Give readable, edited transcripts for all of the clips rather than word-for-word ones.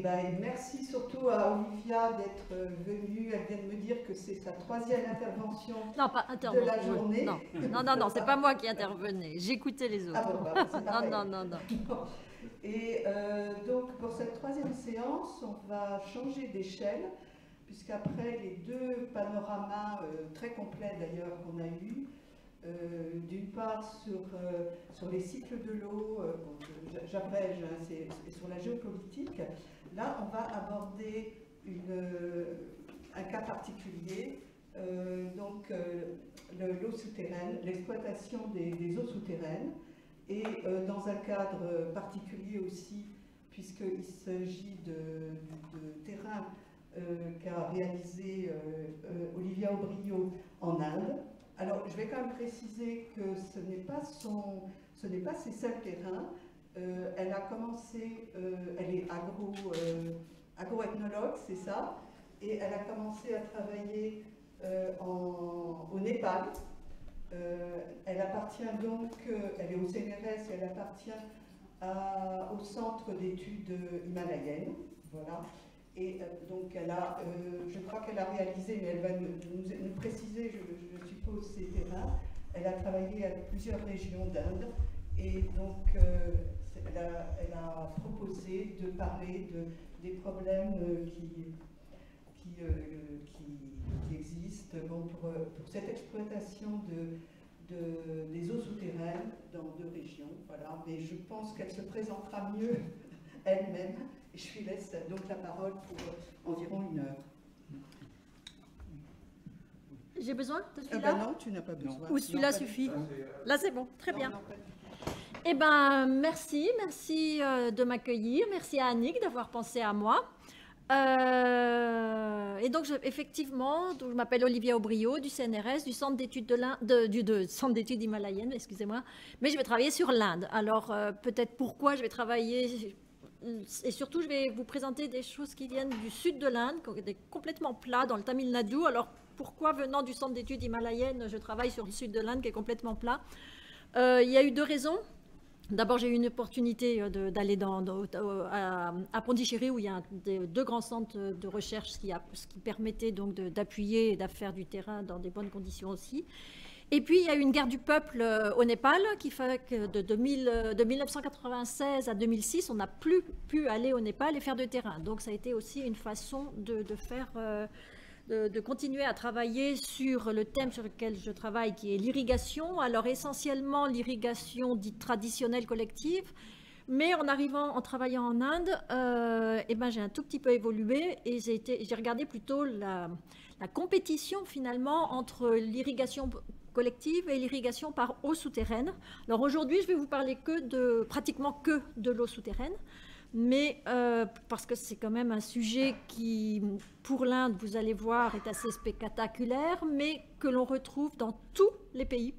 ben, merci surtout à Olivia d'être venue. Elle vient de me dire que c'est sa 3e intervention Non, pas de la journée. Non, c'est pas moi qui intervenais. J'écoutais les autres. Ah bon, bah, c'est pareil. Non. Et donc, pour cette 3e séance, on va changer d'échelle, puisqu'après les 2 panoramas très complets d'ailleurs qu'on a eus, d'une part sur les cycles de l'eau, j'abrège, hein, c'est sur la géopolitique. Là, on va aborder un cas particulier, donc l'eau souterraine, l'exploitation des eaux souterraines, et dans un cadre particulier aussi, puisqu'il s'agit de terrain qu'a réalisé Olivia Obrio en Inde. Alors, je vais quand même préciser que ce n'est pas ses seuls terrains. Elle a commencé, elle est agroethnologue, c'est ça, et elle a commencé à travailler au Népal. Elle appartient donc, elle est au CNRS, et elle appartient au Centre d'études himalayennes, voilà. Et donc elle a, je crois qu'elle a réalisé, mais elle va nous préciser, je suppose, ses terrains. Elle a travaillé avec plusieurs régions d'Inde, et donc elle a proposé de parler des problèmes qui existent pour cette exploitation des eaux souterraines dans 2 régions. Voilà. Mais je pense qu'elle se présentera mieux elle-même. Je lui laisse donc la parole pour environ 1 heure. J'ai besoin de celui-là? Non, tu n'as pas besoin. Ou celui-là suffit? Là, c'est bon, très bien. Non, Eh bien, merci de m'accueillir. Merci à Annick d'avoir pensé à moi. Et donc, effectivement, je m'appelle Olivia Obrio du CNRS, du Centre d'études Centre d'études himalayennes, excusez-moi, mais je vais travailler sur l'Inde. Alors, peut-être pourquoi je vais travailler, et surtout, je vais vous présenter des choses qui viennent du sud de l'Inde, complètement plat, dans le Tamil Nadu. Alors, pourquoi, venant du Centre d'études himalayennes, je travaille sur le sud de l'Inde, qui est complètement plat? Il y a eu 2 raisons. D'abord, j'ai eu une opportunité d'aller à Pondichéry, où il y a 2 grands centres de recherche, ce qui permettait donc d'appuyer et de faire du terrain dans des bonnes conditions aussi. Et puis, il y a eu une guerre du peuple au Népal, qui fait que de 1996 à 2006, on n'a plus pu aller au Népal et faire de terrain. Donc, ça a été aussi une façon de continuer à travailler sur le thème sur lequel je travaille, qui est l'irrigation. Alors, essentiellement, l'irrigation dite traditionnelle collective. Mais en travaillant en Inde, j'ai un tout petit peu évolué, et j'ai regardé plutôt la compétition finalement entre l'irrigation collective et l'irrigation par eau souterraine. Alors aujourd'hui, je vais vous parler pratiquement que de l'eau souterraine, mais parce que c'est quand même un sujet qui, pour l'Inde, vous allez voir, est assez spectaculaire, mais que l'on retrouve dans tous les pays.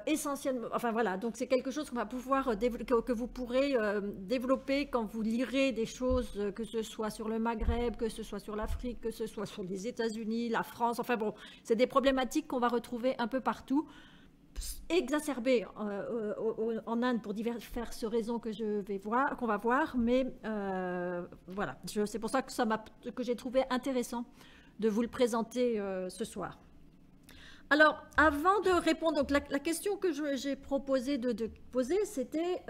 Essentiellement, enfin voilà, donc c'est quelque chose qu'on va pouvoir que vous pourrez développer quand vous lirez des choses, que ce soit sur le Maghreb, que ce soit sur l'Afrique, que ce soit sur les États-Unis, la France. Enfin bon, c'est des problématiques qu'on va retrouver un peu partout, exacerbées en Inde pour diverses raisons qu'on va voir, mais voilà, c'est pour ça que j'ai trouvé intéressant de vous le présenter ce soir. Alors, avant de répondre, donc la question que j'ai proposé de poser, c'était,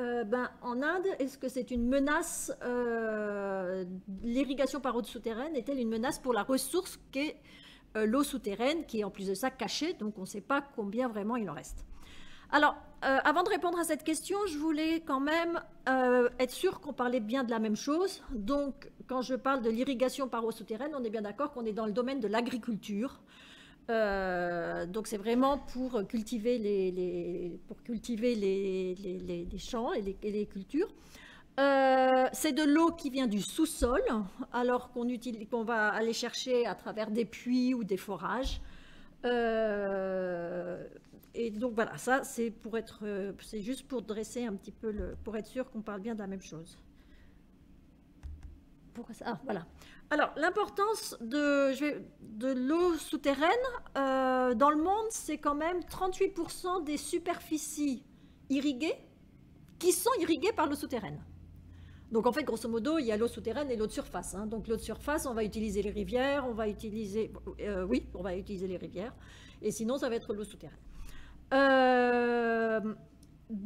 en Inde, est-ce que c'est une menace, l'irrigation par eau souterraine est-elle une menace pour la ressource qu'est l'eau souterraine, qui est en plus de ça cachée, donc on ne sait pas combien vraiment il en reste. Alors, avant de répondre à cette question, je voulais quand même être sûr qu'on parlait bien de la même chose. Donc, quand je parle de l'irrigation par eau souterraine, on est bien d'accord qu'on est dans le domaine de l'agriculture. Donc c'est vraiment pour cultiver les champs et les cultures. C'est de l'eau qui vient du sous-sol, alors qu'on va aller chercher à travers des puits ou des forages. Et donc voilà, ça c'est juste pour dresser un petit peu pour être sûr qu'on parle bien de la même chose. Pourquoi ça? Ah, voilà. Alors, l'importance de l'eau souterraine dans le monde, c'est quand même 38% des superficies irriguées qui sont irriguées par l'eau souterraine. Donc en fait, grosso modo, il y a l'eau souterraine et l'eau de surface. Hein. Donc l'eau de surface, on va utiliser les rivières, on va utiliser les rivières, et sinon ça va être l'eau souterraine.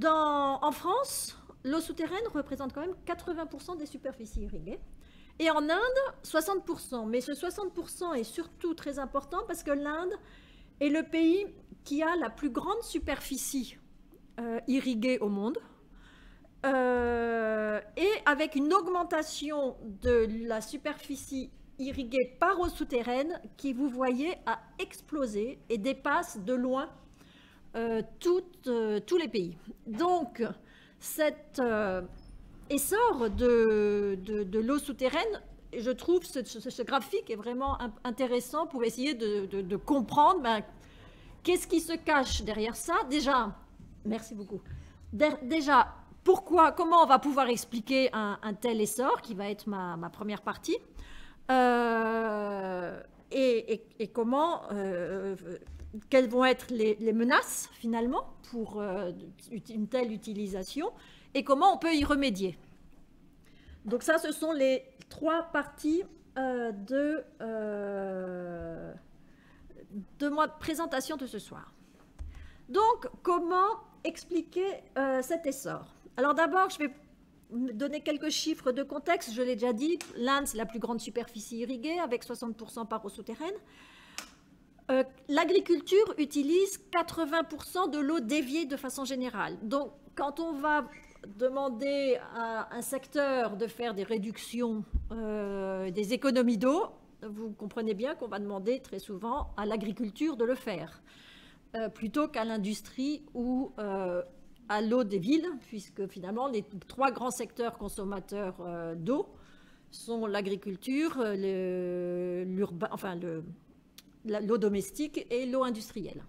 En France, l'eau souterraine représente quand même 80% des superficies irriguées. Et en Inde, 60%. Mais ce 60% est surtout très important parce que l'Inde est le pays qui a la plus grande superficie irriguée au monde. Et avec une augmentation de la superficie irriguée par eau souterraine qui, vous voyez, a explosé et dépasse de loin tous les pays. Donc, cet essor de l'eau souterraine, je trouve ce graphique est vraiment intéressant pour essayer de comprendre qu'est-ce qui se cache derrière ça. Déjà, merci beaucoup. Déjà, comment on va pouvoir expliquer un tel essor, qui va être ma première partie, et comment, quelles vont être les menaces, finalement, pour une telle utilisation, et comment on peut y remédier. Donc ça, ce sont les 3 parties de ma présentation de ce soir. Donc, comment expliquer cet essor? Alors d'abord, je vais donner quelques chiffres de contexte. Je l'ai déjà dit, l'Inde, c'est la plus grande superficie irriguée, avec 60% par eau souterraine. L'agriculture utilise 80% de l'eau déviée de façon générale. Donc, quand on va demander à un secteur de faire des réductions, des économies d'eau, vous comprenez bien qu'on va demander très souvent à l'agriculture de le faire, plutôt qu'à l'industrie ou à l'eau des villes, puisque finalement les 3 grands secteurs consommateurs d'eau sont l'agriculture, l'eau domestique et l'eau industrielle.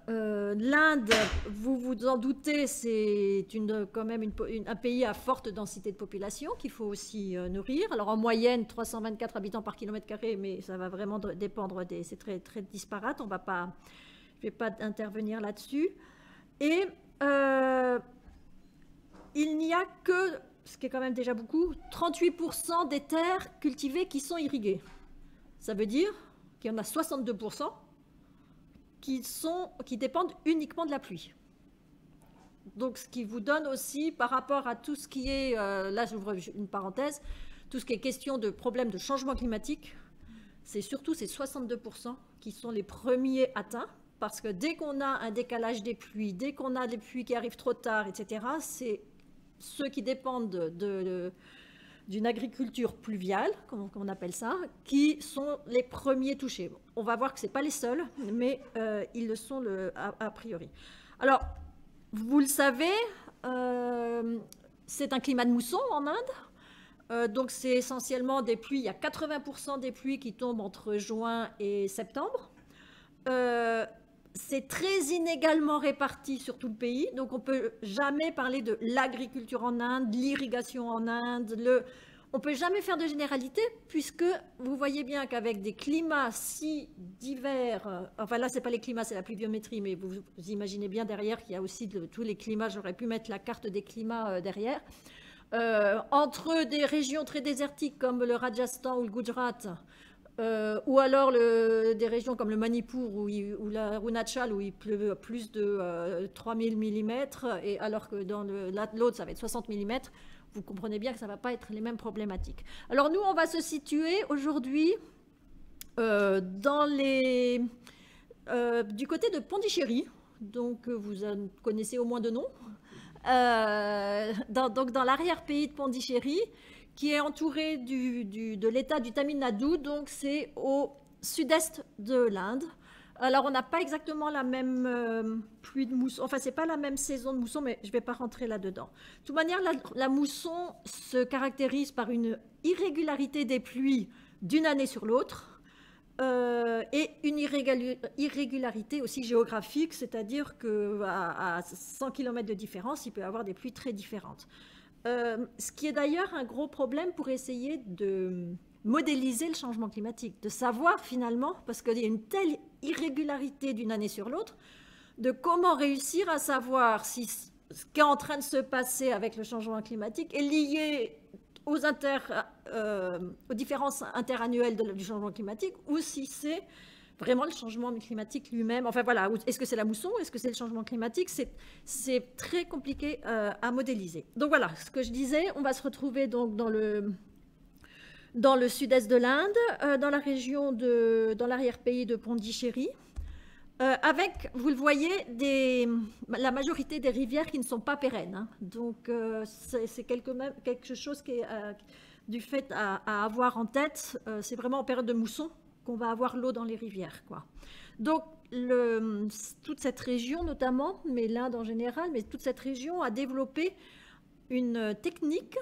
L'Inde, vous vous en doutez, c'est quand même un pays à forte densité de population qu'il faut aussi nourrir. Alors en moyenne, 324 habitants par kilomètre carré, mais ça va vraiment dépendre c'est très, très disparate. Je ne vais pas intervenir là-dessus. Et il n'y a que, ce qui est quand même déjà beaucoup, 38% des terres cultivées qui sont irriguées. Ça veut dire qu'il y en a 62% qui dépendent uniquement de la pluie. Donc, ce qui vous donne aussi, par rapport à tout ce qui est, là j'ouvre une parenthèse, tout ce qui est question de problèmes de changement climatique, c'est surtout ces 62% qui sont les premiers atteints, parce que dès qu'on a un décalage des pluies, dès qu'on a des pluies qui arrivent trop tard, etc., c'est ceux qui dépendent d'une agriculture pluviale, comme on appelle ça, qui sont les premiers touchés. On va voir que ce n'est pas les seuls, mais ils le sont a priori. Alors, vous le savez, c'est un climat de mousson en Inde. Donc, c'est essentiellement des pluies. Il y a 80% des pluies qui tombent entre juin et septembre. C'est très inégalement réparti sur tout le pays. Donc, on ne peut jamais parler de l'agriculture en Inde, l'irrigation en Inde. On ne peut jamais faire de généralité, puisque vous voyez bien qu'avec des climats si divers, enfin là, ce n'est pas les climats, c'est la pluviométrie, mais vous imaginez bien derrière qu'il y a aussi tous les climats. J'aurais pu mettre la carte des climats derrière. Entre des régions très désertiques comme le Rajasthan ou le Gujarat, ou alors des régions comme le Manipur ou l'Arunachal où il pleut plus de 3000 mm, et alors que dans l'autre, ça va être 60 mm, vous comprenez bien que ça ne va pas être les mêmes problématiques. Alors nous, on va se situer aujourd'hui du côté de Pondichéry, donc vous en connaissez au moins de nom, donc dans l'arrière-pays de Pondichéry, qui est entouré de l'état du Tamil Nadu, donc c'est au sud-est de l'Inde. Alors, on n'a pas exactement la même pluie de mousson, enfin, ce n'est pas la même saison de mousson, mais je ne vais pas rentrer là-dedans. De toute manière, la mousson se caractérise par une irrégularité des pluies d'une année sur l'autre, et une irrégularité aussi géographique, c'est-à-dire qu'à 100 km de différence, il peut y avoir des pluies très différentes. Ce qui est d'ailleurs un gros problème pour essayer de modéliser le changement climatique, de savoir finalement, parce qu'il y a une telle irrégularité d'une année sur l'autre, de comment réussir à savoir si ce qui est en train de se passer avec le changement climatique est lié aux différences interannuelles du changement climatique, ou si c'est vraiment le changement climatique lui-même. Enfin voilà, est-ce que c'est la mousson, est-ce que c'est le changement climatique? C'est très compliqué à modéliser. Donc voilà, ce que je disais, on va se retrouver donc dans le sud-est de l'Inde, dans la région dans l'arrière-pays de Pondichéry, avec, vous le voyez, la majorité des rivières qui ne sont pas pérennes. Hein. Donc c'est quelque chose qui est du fait à avoir en tête. C'est vraiment en période de mousson qu'on va avoir l'eau dans les rivières, quoi. Donc toute cette région notamment, mais l'Inde en général, mais toute cette région a développé une technique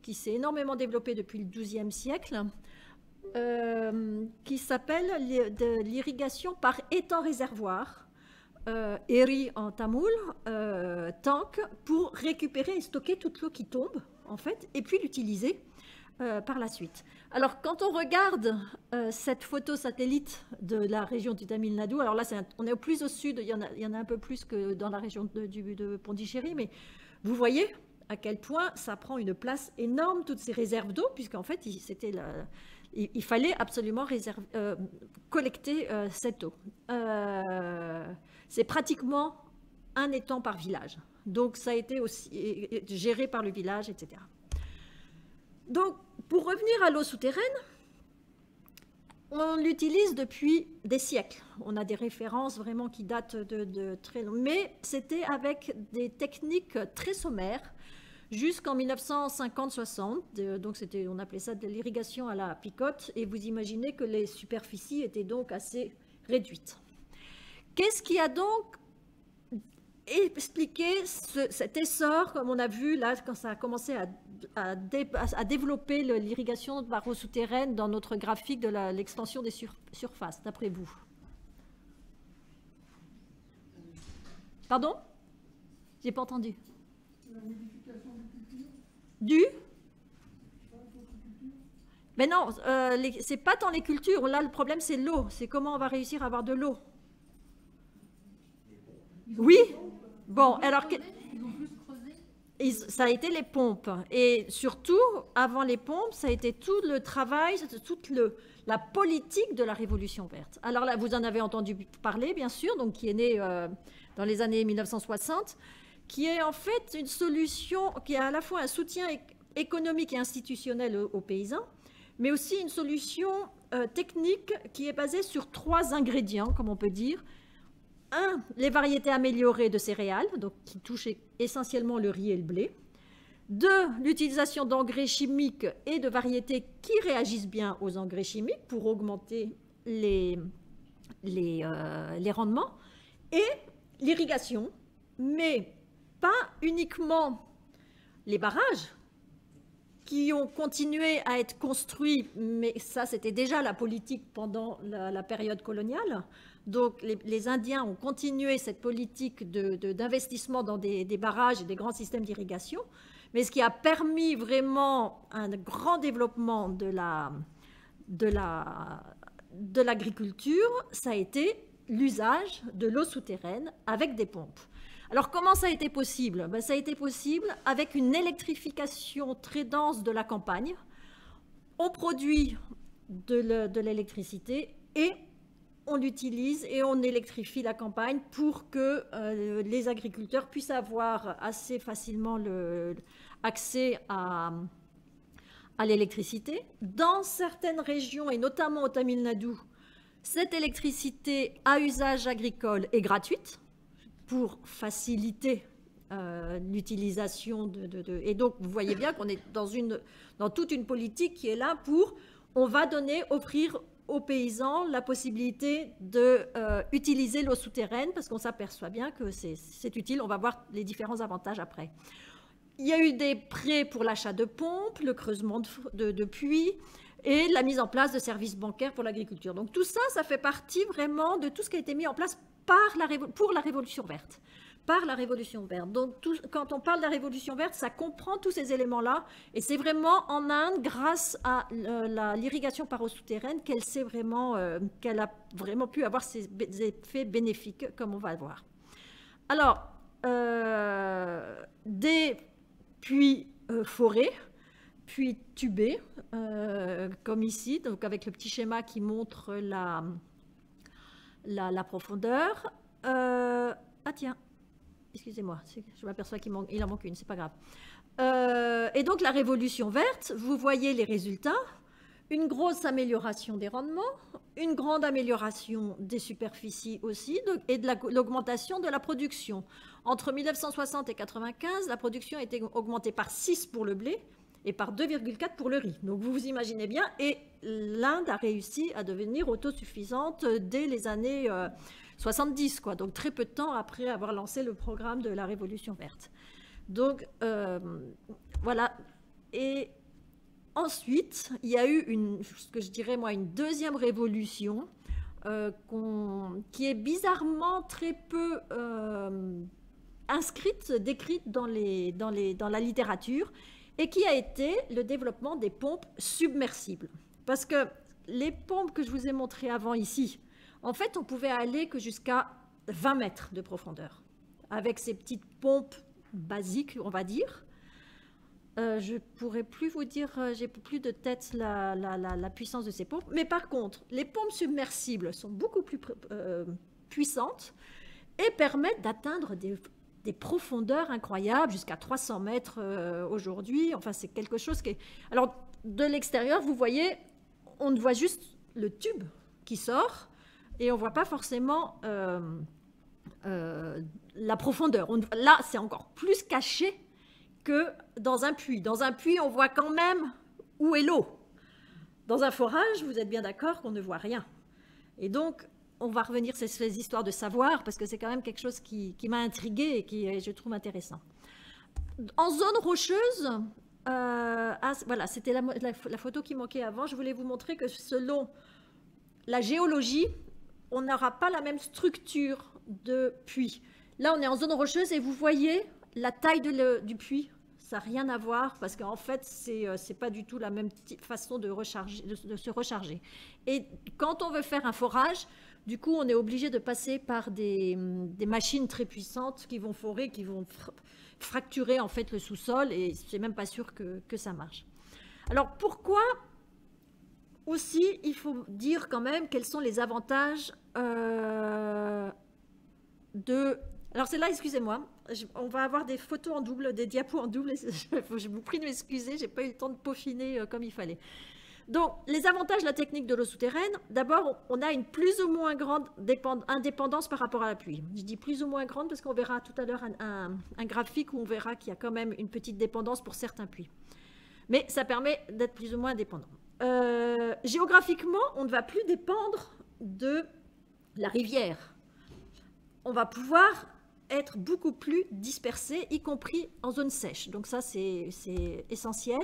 qui s'est énormément développée depuis le XIIe siècle, qui s'appelle l'irrigation par étang-réservoir, eri en tamoul, tank, pour récupérer et stocker toute l'eau qui tombe, en fait, et puis l'utiliser par la suite. Alors, quand on regarde cette photo satellite de la région du Tamil Nadu, alors là, on est au plus au sud, il y en a un peu plus que dans la région de Pondichéry, mais vous voyez à quel point ça prend une place énorme, toutes ces réserves d'eau, puisqu'en fait, il fallait absolument collecter cette eau. C'est pratiquement un étang par village. Donc, ça a été aussi géré par le village, etc. Donc, pour revenir à l'eau souterraine, on l'utilise depuis des siècles. On a des références vraiment qui datent de très longtemps, mais c'était avec des techniques très sommaires jusqu'en 1950-60. Donc, on appelait ça de l'irrigation à la picote, et vous imaginez que les superficies étaient donc assez réduites. Qu'est-ce qui a donc expliqué cet essor, comme on a vu là, quand ça a commencé à développer l'irrigation par eau souterraine dans notre graphique de l'extension des surfaces, d'après vous? Pardon? J'ai pas entendu. La modification du culture. Mais non, c'est pas tant les cultures. Là, le problème, c'est l'eau. C'est comment on va réussir à avoir de l'eau. Oui. Bon, alors... Ça a été les pompes. Et surtout, avant les pompes, ça a été tout le travail, toute la politique de la Révolution verte. Alors là, vous en avez entendu parler, bien sûr, donc qui est né dans les années 1960, qui est en fait une solution, qui est à la fois un soutien économique et institutionnel aux paysans, mais aussi une solution technique qui est basée sur 3 ingrédients, comme on peut dire. 1, les variétés améliorées de céréales, donc qui touchent essentiellement le riz et le blé. 2, l'utilisation d'engrais chimiques et de variétés qui réagissent bien aux engrais chimiques pour augmenter les rendements. Et l'irrigation, mais pas uniquement les barrages qui ont continué à être construits, mais ça c'était déjà la politique pendant la période coloniale. Donc les Indiens ont continué cette politique d'investissement dans des barrages et des grands systèmes d'irrigation, mais ce qui a permis vraiment un grand développement de l'agriculture, ça a été l'usage de l'eau souterraine avec des pompes. Alors comment ça a été possible? Ça a été possible avec une électrification très dense de la campagne. On produit de l'électricité et on l'utilise et on électrifie la campagne pour que les agriculteurs puissent avoir assez facilement accès à l'électricité. Dans certaines régions, et notamment au Tamil Nadu, cette électricité à usage agricole est gratuite pour faciliter l'utilisation Et donc, vous voyez bien qu'on est dans toute une politique qui est là pour... On va offrir aux paysans la possibilité d'utiliser l'eau souterraine parce qu'on s'aperçoit bien que c'est utile. On va voir les différents avantages après. Il y a eu des prêts pour l'achat de pompes, le creusement de puits et la mise en place de services bancaires pour l'agriculture. Donc tout ça, ça fait partie vraiment de tout ce qui a été mis en place pour la Révolution verte. Par la Révolution verte. Donc, quand on parle de la Révolution verte, ça comprend tous ces éléments-là. Et c'est vraiment en Inde, grâce à l'irrigation par eau souterraine, qu'elle a vraiment pu avoir ces effets bénéfiques, comme on va le voir. Alors, des puits forés, puis tubés, comme ici, donc avec le petit schéma qui montre la profondeur. Ah tiens, excusez-moi, je m'aperçois qu'il en manque une, c'est pas grave. Et donc la révolution verte, vous voyez les résultats, une grosse amélioration des rendements, une grande amélioration des superficies aussi, et de l'augmentation de la production. Entre 1960 et 1995, la production a été augmentée par 6 pour le blé, et par 2,4 pour le riz. Donc vous vous imaginez bien, et l'Inde a réussi à devenir autosuffisante dès les années 70, quoi, donc très peu de temps après avoir lancé le programme de la Révolution verte. Donc voilà, et ensuite, il y a eu ce que je dirais moi, une deuxième révolution qui est bizarrement très peu inscrite, décrite dans la littérature, et qui a été le développement des pompes submersibles. Parce que les pompes que je vous ai montrées avant ici, en fait, on pouvait aller que jusqu'à 20 mètres de profondeur, avec ces petites pompes basiques, on va dire. Je ne pourrais plus vous dire, j'ai plus de tête la puissance de ces pompes. Mais par contre, les pompes submersibles sont beaucoup plus puissantes et permettent d'atteindre des profondeurs incroyables, jusqu'à 300 mètres aujourd'hui. Enfin, c'est quelque chose qui est... Alors, de l'extérieur, vous voyez, on voit juste le tube qui sort et on ne voit pas forcément la profondeur. Là, c'est encore plus caché que dans un puits. Dans un puits, on voit quand même où est l'eau. Dans un forage, vous êtes bien d'accord qu'on ne voit rien. Et donc, on va revenir sur ces histoires de savoir, parce que c'est quand même quelque chose qui m'a intriguée et qui je trouve intéressant. En zone rocheuse, voilà, c'était la photo qui manquait avant. Je voulais vous montrer que selon la géologie, on n'aura pas la même structure de puits. Là, on est en zone rocheuse et vous voyez la taille du puits. Ça n'a rien à voir parce qu'en fait, c'est pas du tout la même façon de se recharger. Et quand on veut faire un forage, du coup, on est obligé de passer par des machines très puissantes qui vont forer, qui vont fracturer en fait le sous-sol, et c'est même pas sûr que ça marche. Alors pourquoi aussi, il faut dire quand même quels sont les avantages Alors c'est là, excusez-moi, on va avoir des photos en double, des diapos en double, je vous prie de m'excuser, j'ai pas eu le temps de peaufiner comme il fallait. Donc, les avantages de la technique de l'eau souterraine, d'abord, on a une plus ou moins grande indépendance par rapport à la pluie. Je dis plus ou moins grande parce qu'on verra tout à l'heure un graphique où on verra qu'il y a quand même une petite dépendance pour certains puits. Mais ça permet d'être plus ou moins indépendant. Géographiquement, on ne va plus dépendre de la rivière. On va pouvoir être beaucoup plus dispersé, y compris en zone sèche. Donc ça, c'est essentiel.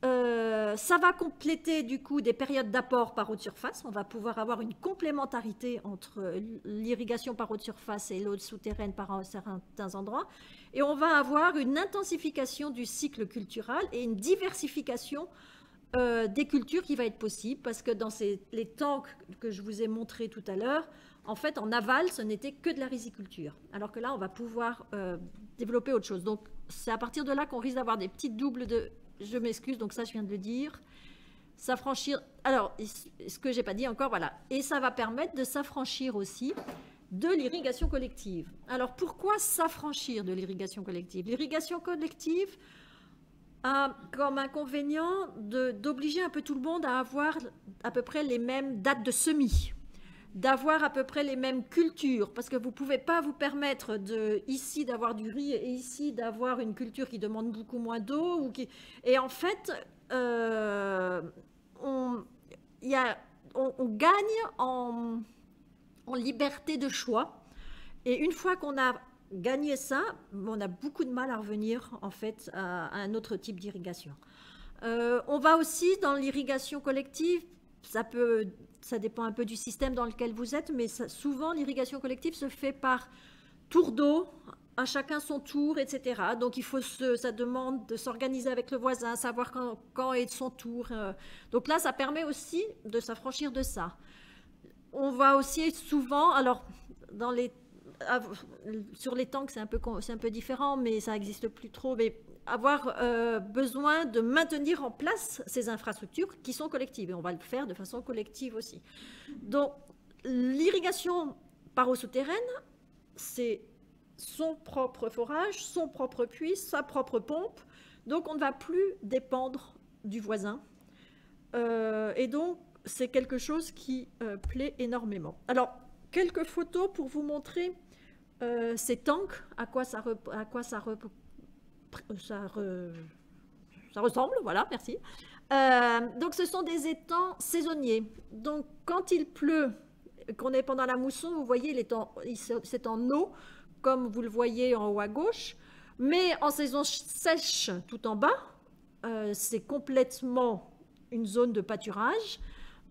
Ça va compléter du coup des périodes d'apport par eau de surface. On va pouvoir avoir une complémentarité entre l'irrigation par eau de surface et l'eau souterraine par certains endroits. Et on va avoir une intensification du cycle cultural et une diversification des cultures qui va être possible, parce que dans les tanks que je vous ai montrés tout à l'heure, en fait, en aval, ce n'était que de la riziculture. Alors que là, on va pouvoir développer autre chose. Donc, c'est à partir de là qu'on risque d'avoir des petites doubles de... Je m'excuse, donc ça, je viens de le dire. S'affranchir... Alors, ce que je n'ai pas dit encore, voilà. Et ça va permettre de s'affranchir aussi de l'irrigation collective. Alors, pourquoi s'affranchir de l'irrigation collective? L'irrigation collective a comme inconvénient d'obliger un peu tout le monde à avoir à peu près les mêmes dates de semis, d'avoir à peu près les mêmes cultures, parce que vous ne pouvez pas vous permettre ici d'avoir du riz et ici d'avoir une culture qui demande beaucoup moins d'eau. Et en fait, on gagne en liberté de choix. Et une fois qu'on a gagné ça, on a beaucoup de mal à revenir en fait à un autre type d'irrigation. On va aussi dans l'irrigation collective, ça dépend un peu du système dans lequel vous êtes, mais souvent l'irrigation collective se fait par tour d'eau, à chacun son tour, etc. Donc ça demande de s'organiser avec le voisin, savoir quand est son tour. Donc là, ça permet aussi de s'affranchir de ça. On va aussi souvent, alors sur les tanks, c'est un peu différent, mais ça n'existe plus trop, mais avoir besoin de maintenir en place ces infrastructures qui sont collectives, et on va le faire de façon collective aussi. Donc, l'irrigation par eau souterraine, c'est son propre forage, son propre puits, sa propre pompe, donc on ne va plus dépendre du voisin, et donc c'est quelque chose qui plaît énormément. Alors, quelques photos pour vous montrer ces tanks, à quoi ça ressemble, voilà, merci. Donc ce sont des étangs saisonniers. Donc quand il pleut, qu'on est pendant la mousson, vous voyez, c'est en eau, comme vous le voyez en haut à gauche, mais en saison sèche, tout en bas, c'est complètement une zone de pâturage.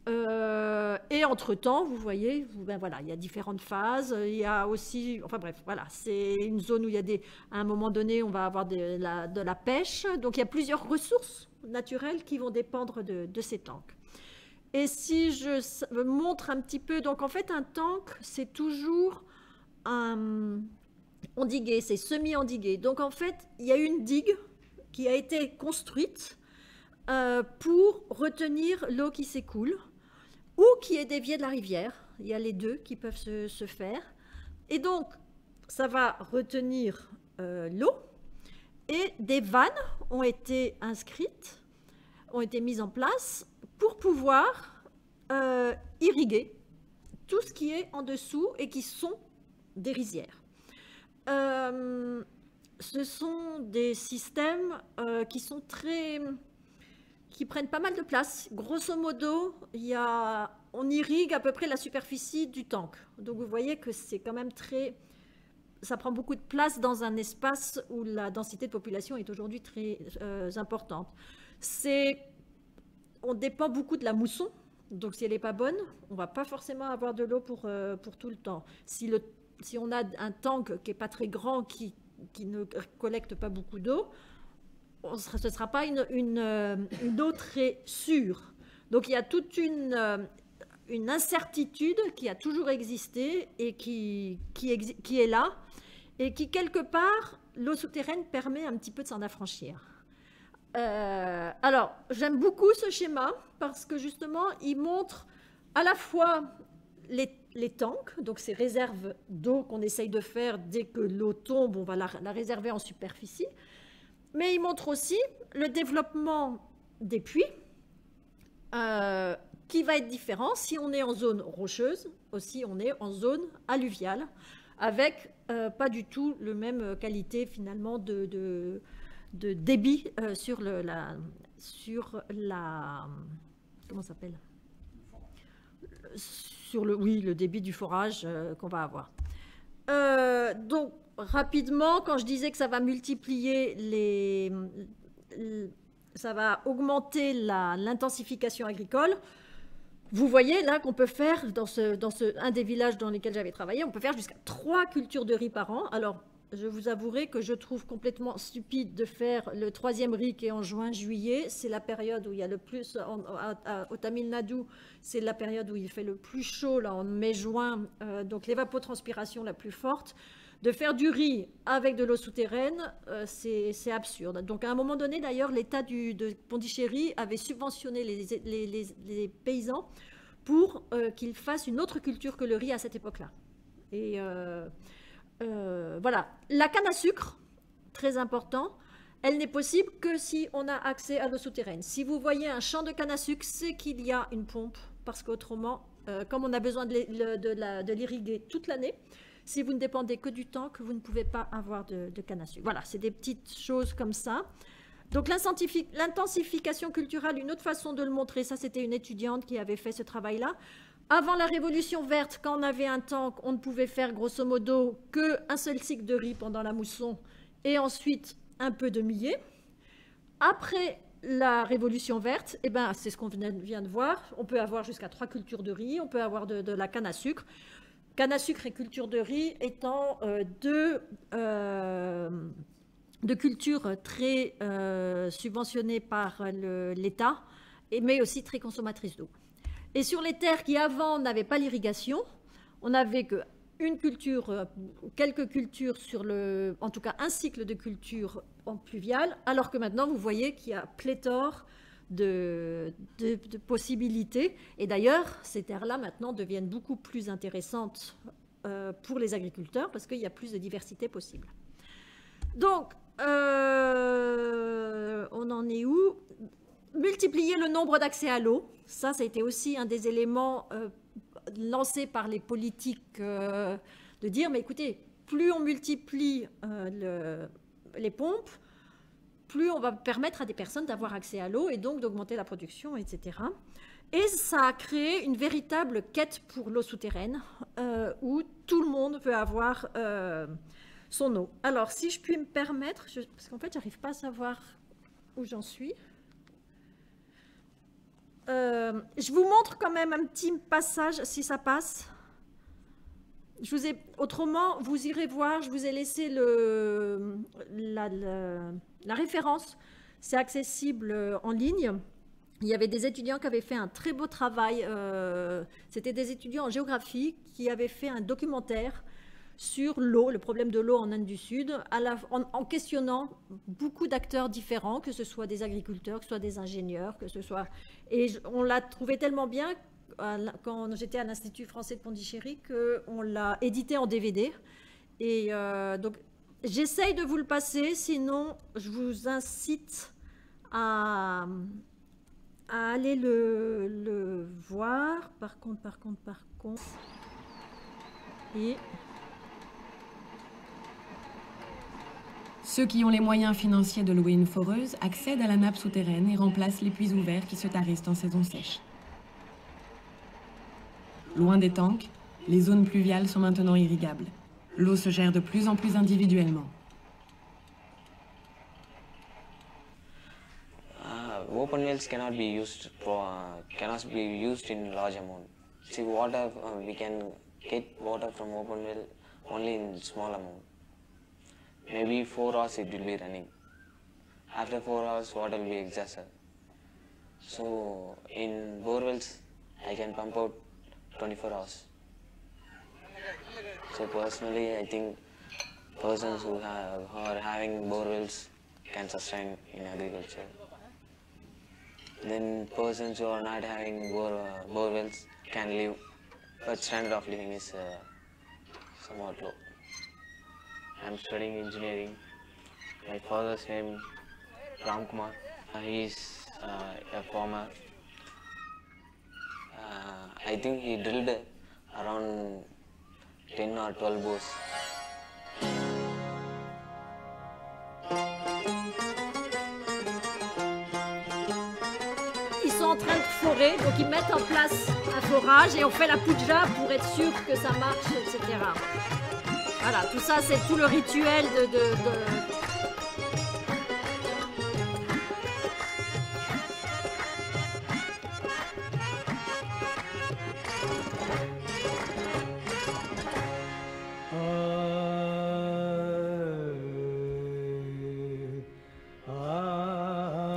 Et entre-temps, vous voyez, ben voilà, il y a différentes phases. Il y a aussi, enfin bref, voilà, c'est une zone où il y a à un moment donné, on va avoir de la pêche. Donc il y a plusieurs ressources naturelles qui vont dépendre de ces tanks. Et si je montre un petit peu, donc en fait, un tank, c'est toujours endigué, c'est semi-endigué. Donc en fait, il y a une digue qui a été construite pour retenir l'eau qui s'écoule ou qui est déviée de la rivière. Il y a les deux qui peuvent se faire. Et donc, ça va retenir l'eau. Et des vannes ont été inscrites, ont été mises en place pour pouvoir irriguer tout ce qui est en dessous et qui sont des rizières. Ce sont des systèmes qui prennent pas mal de place. Grosso modo, on irrigue à peu près la superficie du tank. Donc vous voyez que c'est quand même ça prend beaucoup de place dans un espace où la densité de population est aujourd'hui très importante. On dépend beaucoup de la mousson. Donc si elle n'est pas bonne, on ne va pas forcément avoir de l'eau pour tout le temps. Si on a un tank qui n'est pas très grand, qui ne collecte pas beaucoup d'eau, ce ne sera pas une eau très sûre. Donc il y a toute une incertitude qui a toujours existé et qui est là, et qui, quelque part, l'eau souterraine permet un petit peu de s'en affranchir. Alors, j'aime beaucoup ce schéma parce que justement, il montre à la fois les tanks, donc ces réserves d'eau qu'on essaye de faire dès que l'eau tombe, on va la réserver en superficie, mais il montre aussi le développement des puits qui va être différent si on est en zone rocheuse, aussi on est en zone alluviale, avec pas du tout la même qualité finalement de débit sur la comment ça s'appelle, le débit du forage qu'on va avoir. Donc rapidement, quand je disais que ça va multiplier ça va augmenter l'intensification agricole, vous voyez là qu'on peut faire, un des villages dans lesquels j'avais travaillé, on peut faire jusqu'à 3 cultures de riz par an. Alors, je vous avouerai que je trouve complètement stupide de faire le 3e riz qui est en juin-juillet. C'est la période où il y a le plus, au Tamil Nadu, c'est la période où il fait le plus chaud, là, en mai-juin, donc l'évapotranspiration la plus forte. De faire du riz avec de l'eau souterraine, c'est absurde. Donc à un moment donné, d'ailleurs, l'État de Pondichéry avait subventionné les paysans pour qu'ils fassent une autre culture que le riz à cette époque-là. Et voilà. La canne à sucre, très important, elle n'est possible que si on a accès à l'eau souterraine. Si vous voyez un champ de canne à sucre, c'est qu'il y a une pompe, parce qu'autrement, comme on a besoin de l'irriguer toute l'année, si vous ne dépendez que du tank, vous ne pouvez pas avoir de canne à sucre. Voilà, c'est des petites choses comme ça. Donc l'intensification culturelle, une autre façon de le montrer, ça c'était une étudiante qui avait fait ce travail-là. Avant la Révolution verte, quand on avait un tank, on ne pouvait faire grosso modo qu'un seul cycle de riz pendant la mousson et ensuite un peu de millet. Après la Révolution verte, eh ben, c'est ce qu'on vient de voir, on peut avoir jusqu'à 3 cultures de riz, on peut avoir de la canne à sucre. Canne à sucre et culture de riz étant deux cultures très subventionnées par l'État, mais aussi très consommatrices d'eau. Et sur les terres qui avant n'avaient pas l'irrigation, on n'avait que une culture, quelques cultures sur en tout cas un cycle de culture en pluvial, alors que maintenant vous voyez qu'il y a pléthore de possibilités. Et d'ailleurs, ces terres-là maintenant deviennent beaucoup plus intéressantes pour les agriculteurs parce qu'il y a plus de diversité possible. Donc, on en est où? Multiplier le nombre d'accès à l'eau, ça a été aussi un des éléments lancés par les politiques de dire, mais écoutez, plus on multiplie les pompes, plus on va permettre à des personnes d'avoir accès à l'eau et donc d'augmenter la production, etc. Et ça a créé une véritable quête pour l'eau souterraine où tout le monde veut avoir son eau. Alors, si je puis me permettre, parce qu'en fait, j'arrive pas à savoir où j'en suis. Je vous montre quand même un petit passage, si ça passe. Autrement, vous irez voir, je vous ai laissé la référence. C'est accessible en ligne. Il y avait des étudiants qui avaient fait un très beau travail. C'était des étudiants en géographie qui avaient fait un documentaire sur l'eau, le problème de l'eau en Inde du Sud, en questionnant beaucoup d'acteurs différents, que ce soit des agriculteurs, que ce soit des ingénieurs, que ce soit... Et on l'a trouvé tellement bien, quand j'étais à l'Institut français de Pondichéry, qu'on l'a édité en DVD. Et donc, j'essaye de vous le passer, sinon je vous incite à aller le voir. Par contre. Et... Ceux qui ont les moyens financiers de louer une foreuse accèdent à la nappe souterraine et remplacent les puits ouverts qui se tarissent en saison sèche. Loin des tanks, les zones pluviales sont maintenant irrigables. L'eau se gère de plus en plus individuellement. Open wells cannot be used in large amount. See, water we can get water from open well only in small amount. Maybe 4 hours it will be running. After 4 hours, water will be exhausted. So in borewells, I can pump out 24 hours. So personally, I think persons who are having borewells can sustain in agriculture. Then persons who are not having borewells can live, but standard of living is somewhat low. I'm studying engineering. My father's name Ram Kumar. He is a farmer. I think he drilled around 10 or 12 bores. Ils sont en train de forer, donc ils mettent en place un forage et on fait la puja pour être sûr que ça marche, etc. Voilà, tout ça, c'est tout le rituel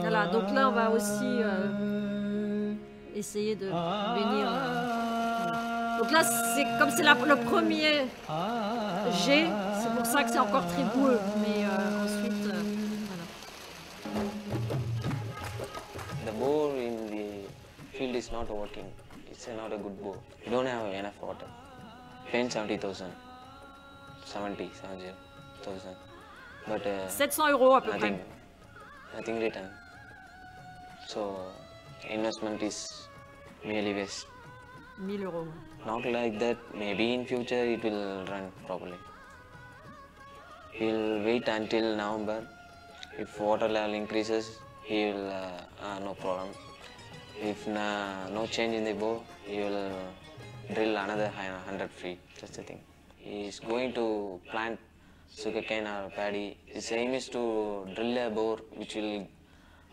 Voilà, donc là, on va aussi essayer de bénir. Donc là, comme c'est le premier jet, c'est pour ça que c'est encore très boueux. Mais ensuite, voilà. The bore in the field is not working. It's not a good bore. You don't have enough water. Paying 70,000. 70,000. But 700 € à peu près. Nothing return. So investment is merely waste. 1000 €. Not like that. Maybe in future it will run properly. He'll wait until November. If water level increases, he will no problem. If no change in the bore, he will drill another 100 feet. That's the thing. He is going to plant sugarcane or paddy. His aim is to drill a bore which will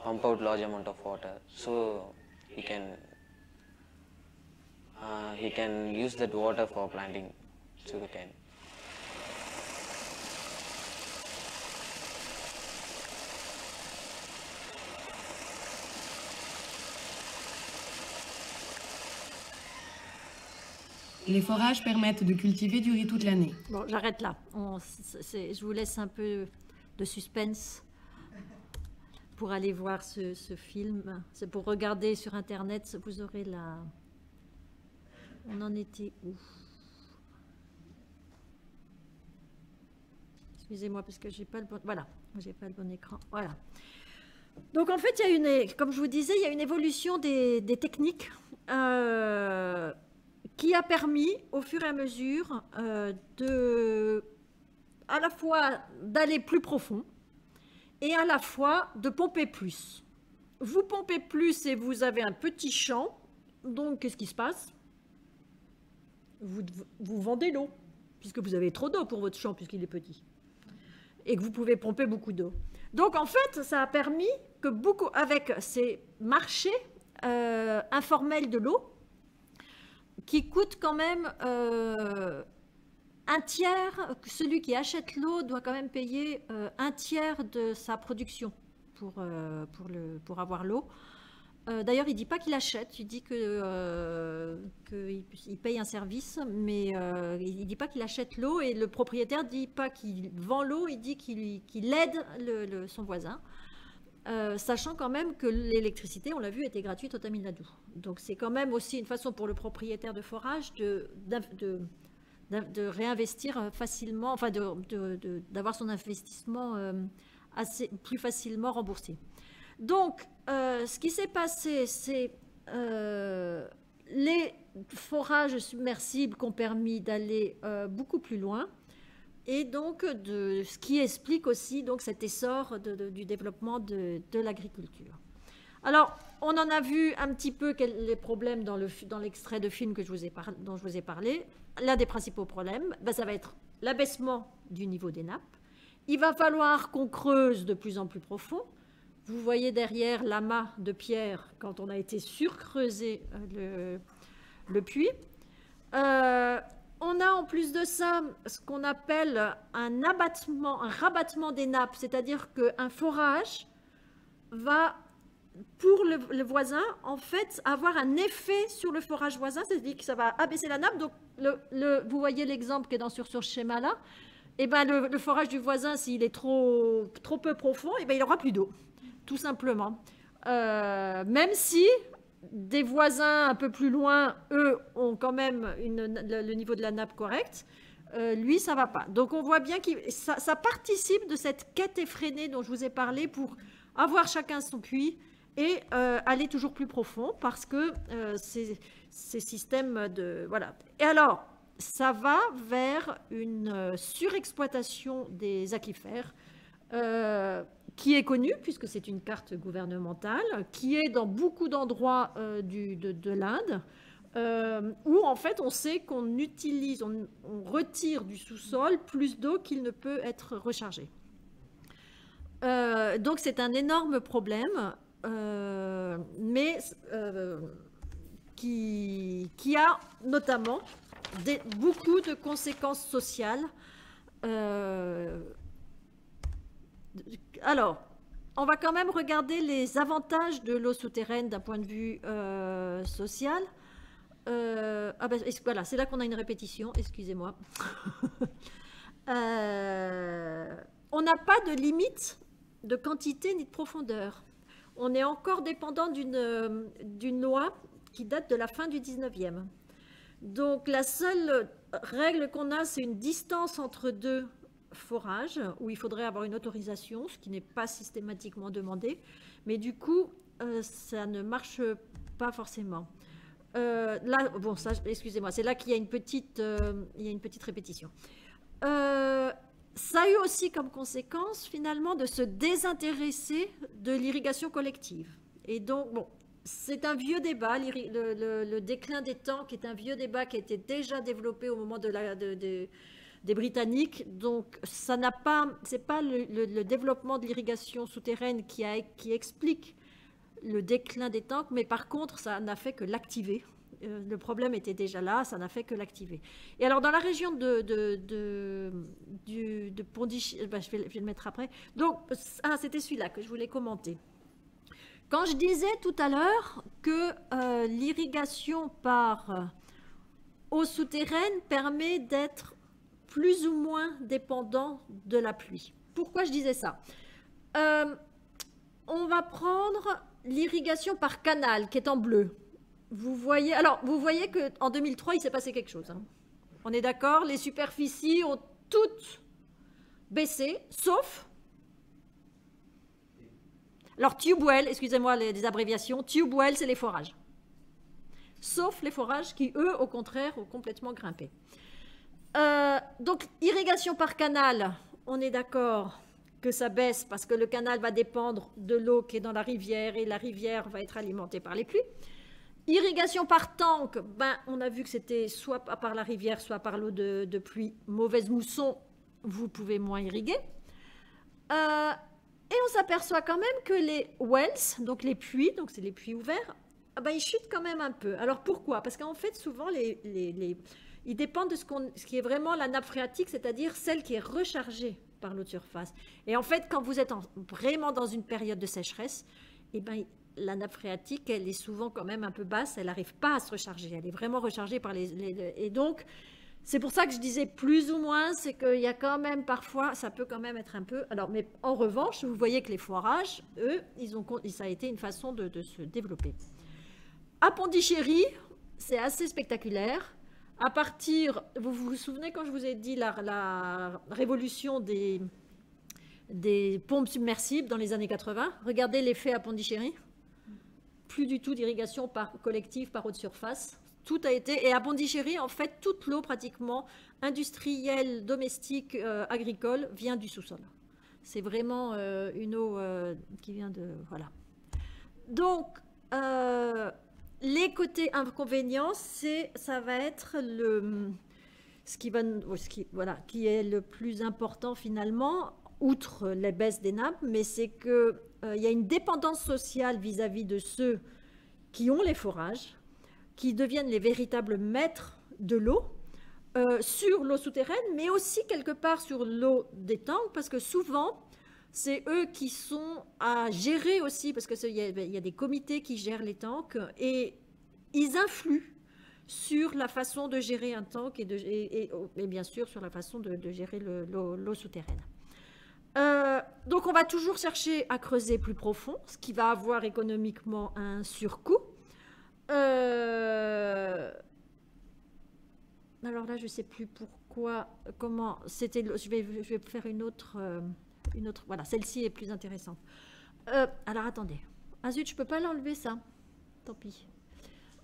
pump out large amount of water, so he can use that water for planting sugarcane. Les forages permettent de cultiver du riz toute l'année. Bon, j'arrête là. Je vous laisse un peu de suspense pour aller voir ce film. C'est pour regarder sur Internet, vous aurez la... On en était où? Excusez-moi parce que j'ai pas le bon... Voilà, j'ai pas le bon écran. Voilà. Donc en fait, il y a une, comme je vous disais, il y a une évolution des techniques qui a permis, au fur et à mesure, à la fois d'aller plus profond et à la fois de pomper plus. Vous pompez plus et vous avez un petit champ, donc qu'est-ce qui se passe? Vous vendez l'eau, puisque vous avez trop d'eau pour votre champ, puisqu'il est petit, et que vous pouvez pomper beaucoup d'eau. Donc en fait, ça a permis que beaucoup, avec ces marchés informels de l'eau, qui coûtent quand même un tiers, celui qui achète l'eau doit quand même payer un tiers de sa production pour avoir l'eau. D'ailleurs, il ne dit pas qu'il achète, il dit qu'il paye un service, mais il ne dit pas qu'il achète l'eau, et le propriétaire ne dit pas qu'il vend l'eau, il dit qu'il aide son voisin, sachant quand même que l'électricité, on l'a vu, était gratuite au Tamil Nadu. Donc c'est quand même aussi une façon pour le propriétaire de forage de réinvestir facilement, enfin d'avoir son investissement plus facilement remboursé. Donc, ce qui s'est passé, c'est les forages submersibles qui ont permis d'aller beaucoup plus loin, et donc ce qui explique aussi donc, cet essor du développement de l'agriculture. Alors, on en a vu un petit peu les problèmes dans l'extrait de film dont je vous ai parlé. L'un des principaux problèmes, ça va être l'abaissement du niveau des nappes. Il va falloir qu'on creuse de plus en plus profond. Vous voyez derrière l'amas de pierre quand on a été surcreuser le puits. On a en plus de ça ce qu'on appelle un rabattement des nappes, c'est-à-dire qu'un forage va, pour le voisin, en fait, avoir un effet sur le forage voisin, c'est-à-dire que ça va abaisser la nappe. Donc, vous voyez l'exemple qui est sur ce schéma-là. Et ben, le forage du voisin, s'il est trop peu profond, et ben, il n'aura plus d'eau. Tout simplement. Même si des voisins un peu plus loin, eux, ont quand même le niveau de la nappe correct, lui, ça ne va pas. Donc, on voit bien que ça participe de cette quête effrénée dont je vous ai parlé pour avoir chacun son puits et aller toujours plus profond parce que ces systèmes de... Voilà. Et alors, ça va vers une surexploitation des aquifères qui est connue, puisque c'est une carte gouvernementale, qui est dans beaucoup d'endroits de l'Inde, où en fait on sait qu'on utilise, on retire du sous-sol plus d'eau qu'il ne peut être rechargé. Donc c'est un énorme problème, mais qui a notamment beaucoup de conséquences sociales. Alors, on va quand même regarder les avantages de l'eau souterraine d'un point de vue social. Voilà, c'est là qu'on a une répétition, excusez-moi. On n'a pas de limite de quantité ni de profondeur. On est encore dépendant d'une loi qui date de la fin du 19e. Donc, la seule règle qu'on a, c'est une distance entre deux forages, où il faudrait avoir une autorisation, ce qui n'est pas systématiquement demandé. Mais du coup, ça ne marche pas forcément. Là, bon, ça, excusez-moi, c'est là qu'il y a une petite répétition. Ça a eu aussi comme conséquence, finalement, de se désintéresser de l'irrigation collective. Et donc, bon, c'est un vieux débat, le déclin des tanks est un vieux débat qui a été déjà développé au moment des Britanniques. Donc, c'est pas le développement de l'irrigation souterraine qui explique le déclin des tanks, mais par contre, ça n'a fait que l'activer. Le problème était déjà là, ça n'a fait que l'activer. Et alors, dans la région de Pondicherry, je vais le mettre après. Donc, c'était celui-là que je voulais commenter. Quand je disais tout à l'heure que l'irrigation par eau souterraine permet d'être plus ou moins dépendant de la pluie. Pourquoi je disais ça? On va prendre l'irrigation par canal qui est en bleu. Vous voyez qu'en 2003, il s'est passé quelque chose. Hein. On est d'accord? Les superficies ont toutes baissé, sauf... Alors, tube well, excusez-moi les abréviations, tube well, c'est les forages. Sauf les forages qui, eux, au contraire, ont complètement grimpé. Donc, irrigation par canal, on est d'accord que ça baisse parce que le canal va dépendre de l'eau qui est dans la rivière et la rivière va être alimentée par les pluies. Irrigation par tank, on a vu que c'était soit par la rivière, soit par l'eau de pluie. Mauvaise mousson, vous pouvez moins irriguer. Et on s'aperçoit quand même que les wells, donc les puits, donc c'est les puits ouverts, ils chutent quand même un peu. Alors pourquoi? Parce qu'en fait, souvent, ils dépendent de ce qui est vraiment la nappe phréatique, c'est-à-dire celle qui est rechargée par l'eau de surface. Et en fait, quand vous êtes vraiment dans une période de sécheresse, la nappe phréatique, elle est souvent quand même un peu basse, elle n'arrive pas à se recharger. Elle est vraiment rechargée par et donc, c'est pour ça que je disais plus ou moins, c'est qu'il y a quand même parfois, ça peut quand même être un peu... Alors, mais en revanche, vous voyez que les forages, eux, ça a été une façon de se développer. À Pondichéry, c'est assez spectaculaire. À partir, vous vous souvenez quand je vous ai dit la révolution des pompes submersibles dans les années 80? Regardez l'effet à Pondichéry. Plus du tout d'irrigation collective par eau de surface. Tout a été, et à Pondichéry, en fait, toute l'eau pratiquement industrielle, domestique, agricole, vient du sous-sol. C'est vraiment une eau qui vient de... Voilà. Donc, les côtés inconvénients, ça va être qui est le plus important finalement, outre les baisses des nappes, mais c'est qu'il y a une dépendance sociale vis-à-vis de ceux qui ont les forages, qui deviennent les véritables maîtres de l'eau, sur l'eau souterraine, mais aussi quelque part sur l'eau des tanks, parce que souvent, c'est eux qui sont à gérer aussi, parce qu'il y a des comités qui gèrent les tanks, et ils influent sur la façon de gérer un tank et bien sûr sur la façon de gérer l'eau souterraine. Donc on va toujours chercher à creuser plus profond, ce qui va avoir économiquement un surcoût. Alors là, je ne sais plus pourquoi, comment, c'était. Je vais faire une autre. Voilà, celle-ci est plus intéressante. Alors attendez. Ah zut, je ne peux pas l'enlever ça. Tant pis.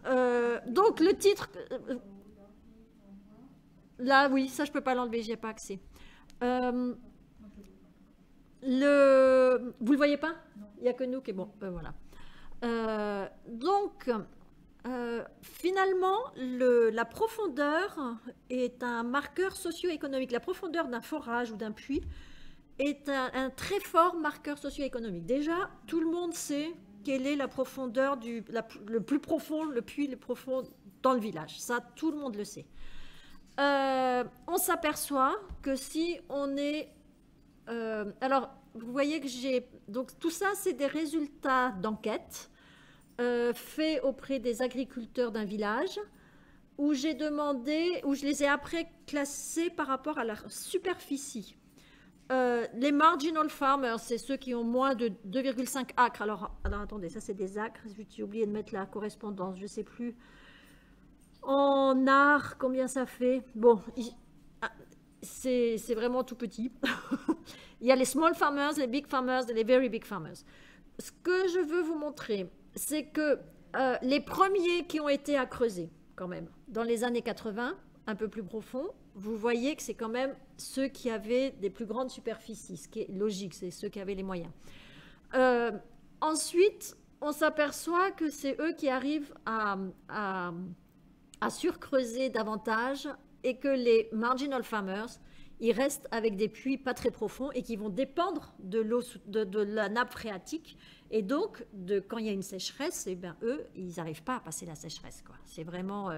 Donc le titre. Là, oui, ça je ne peux pas l'enlever, j'y ai pas accès. Vous le voyez pas? Il n'y a que nous qui est bon. Voilà. Donc. Finalement, la profondeur est un marqueur socio-économique. La profondeur d'un forage ou d'un puits est un très fort marqueur socio-économique. Déjà, tout le monde sait quelle est la profondeur le plus profond, le puits le plus profond dans le village. Ça, tout le monde le sait. On s'aperçoit que si on est... alors, vous voyez que j'ai... Donc, tout ça, c'est des résultats d'enquête fait auprès des agriculteurs d'un village où j'ai demandé, où je les ai après classés par rapport à leur superficie. Les marginal farmers, c'est ceux qui ont moins de 2,5 acres. Alors attendez, ça c'est des acres, j'ai oublié de mettre la correspondance, je ne sais plus. En art, combien ça fait? Bon, c'est vraiment tout petit. Il y a les small farmers, les big farmers et les very big farmers. Ce que je veux vous montrer, c'est que les premiers qui ont été à creuser, quand même, dans les années 80, un peu plus profond, vous voyez que c'est quand même ceux qui avaient des plus grandes superficies, ce qui est logique, c'est ceux qui avaient les moyens. Ensuite, on s'aperçoit que c'est eux qui arrivent à surcreuser davantage et que les marginal farmers, ils restent avec des puits pas très profonds et qui vont dépendre de l'eau, de la nappe phréatique. Et donc, quand il y a une sécheresse, eh bien, eux, ils n'arrivent pas à passer la sécheresse, quoi. C'est vraiment...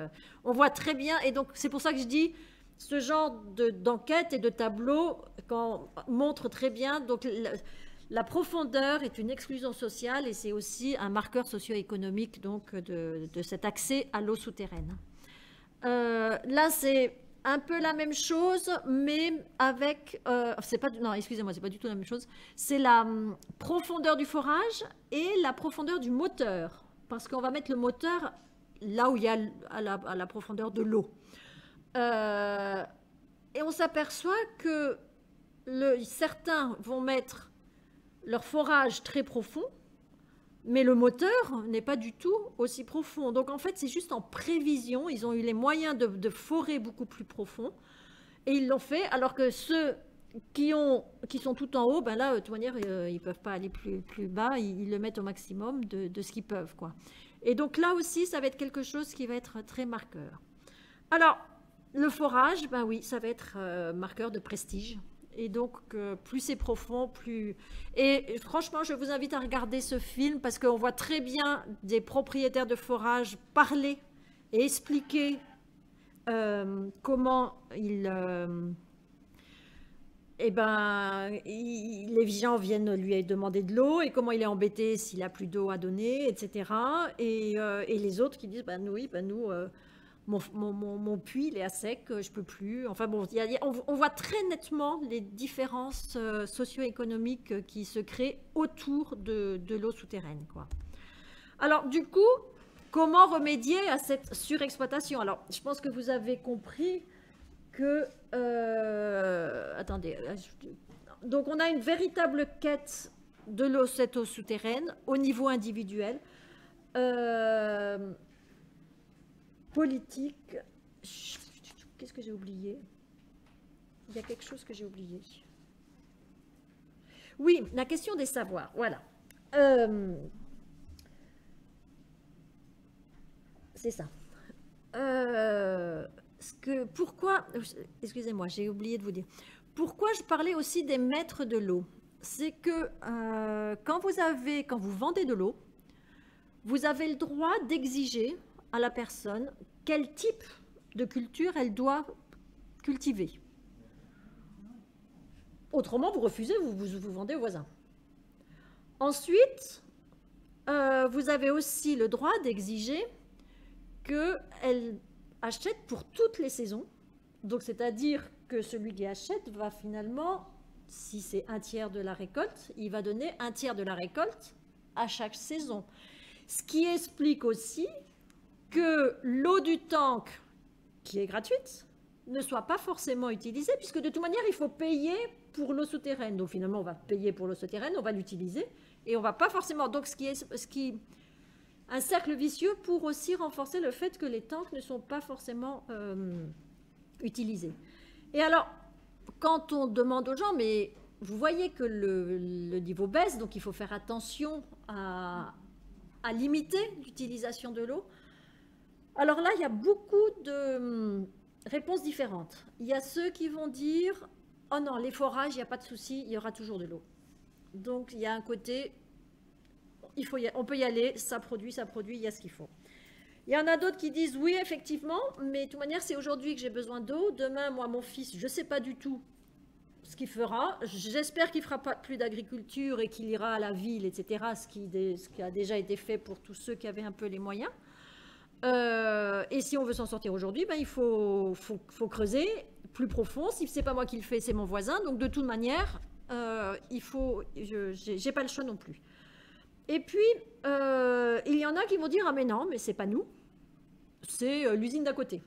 on voit très bien, et donc c'est pour ça que je dis, ce genre d'enquête et de tableau montre très bien, donc la profondeur est une exclusion sociale et c'est aussi un marqueur socio-économique donc, de cet accès à l'eau souterraine. Là, c'est un peu la même chose, mais avec... c'est pas, non, excusez-moi, c'est pas du tout la même chose. C'est la profondeur du forage et la profondeur du moteur. Parce qu'on va mettre le moteur là où il y a à la profondeur de l'eau. Et on s'aperçoit que certains vont mettre leur forage très profond, mais le moteur n'est pas du tout aussi profond. Donc en fait, c'est juste en prévision. Ils ont eu les moyens de forer beaucoup plus profond. Et ils l'ont fait, alors que ceux qui sont tout en haut, ben là, de toute manière, ils ne peuvent pas aller plus bas. Ils le mettent au maximum de ce qu'ils peuvent, quoi. Et donc là aussi, ça va être quelque chose qui va être très marqueur. Alors, le forage, ben oui, ça va être marqueur de prestige. Et donc, plus c'est profond, plus... Et franchement, je vous invite à regarder ce film parce qu'on voit très bien des propriétaires de forage parler et expliquer comment les gens viennent lui demander de l'eau et comment il est embêté s'il n'a plus d'eau à donner, etc. Et les autres qui disent, nous... Mon puits, il est à sec, je peux plus. Enfin bon, on voit très nettement les différences socio-économiques qui se créent autour de l'eau souterraine, quoi. Alors du coup, comment remédier à cette surexploitation? Alors, je pense que vous avez compris que... attendez. Donc on a une véritable quête de cette eau souterraine au niveau individuel. Politique. Qu'est-ce que j'ai oublié? Il y a quelque chose que j'ai oublié. Oui, la question des savoirs. Voilà. C'est ça. Pourquoi... Excusez-moi, j'ai oublié de vous dire. Pourquoi je parlais aussi des maîtres de l'eau? C'est que quand vous vendez de l'eau, vous avez le droit d'exiger à la personne quel type de culture elle doit cultiver. Autrement, vous refusez, vous vendez au voisin. Ensuite, vous avez aussi le droit d'exiger qu'elle achète pour toutes les saisons. Donc, c'est-à-dire que celui qui achète va finalement, si c'est un tiers de la récolte, il va donner un tiers de la récolte à chaque saison. Ce qui explique aussi que l'eau du tank, qui est gratuite, ne soit pas forcément utilisée, puisque de toute manière, il faut payer pour l'eau souterraine. Donc finalement, on va payer pour l'eau souterraine, on va l'utiliser, et on va pas forcément... Donc un cercle vicieux pour aussi renforcer le fait que les tanks ne sont pas forcément utilisés. Et alors, quand on demande aux gens, mais vous voyez que le niveau baisse, donc il faut faire attention à limiter l'utilisation de l'eau. Alors là, il y a beaucoup de réponses différentes. Il y a ceux qui vont dire « Oh non, les forages, il n'y a pas de souci, il y aura toujours de l'eau. » Donc, il y a un côté, on peut y aller, ça produit, il y a ce qu'il faut. Il y en a d'autres qui disent « Oui, effectivement, mais de toute manière, c'est aujourd'hui que j'ai besoin d'eau. Demain, moi, mon fils, je ne sais pas du tout ce qu'il fera. J'espère qu'il ne fera pas plus d'agriculture et qu'il ira à la ville, etc. » ce qui a déjà été fait pour tous ceux qui avaient un peu les moyens. Et si on veut s'en sortir aujourd'hui, il faut creuser plus profond. Si ce n'est pas moi qui le fais, c'est mon voisin. Donc de toute manière, j'ai pas le choix non plus. Et puis, il y en a qui vont dire « Ah mais non, mais c'est pas nous, c'est l'usine d'à côté.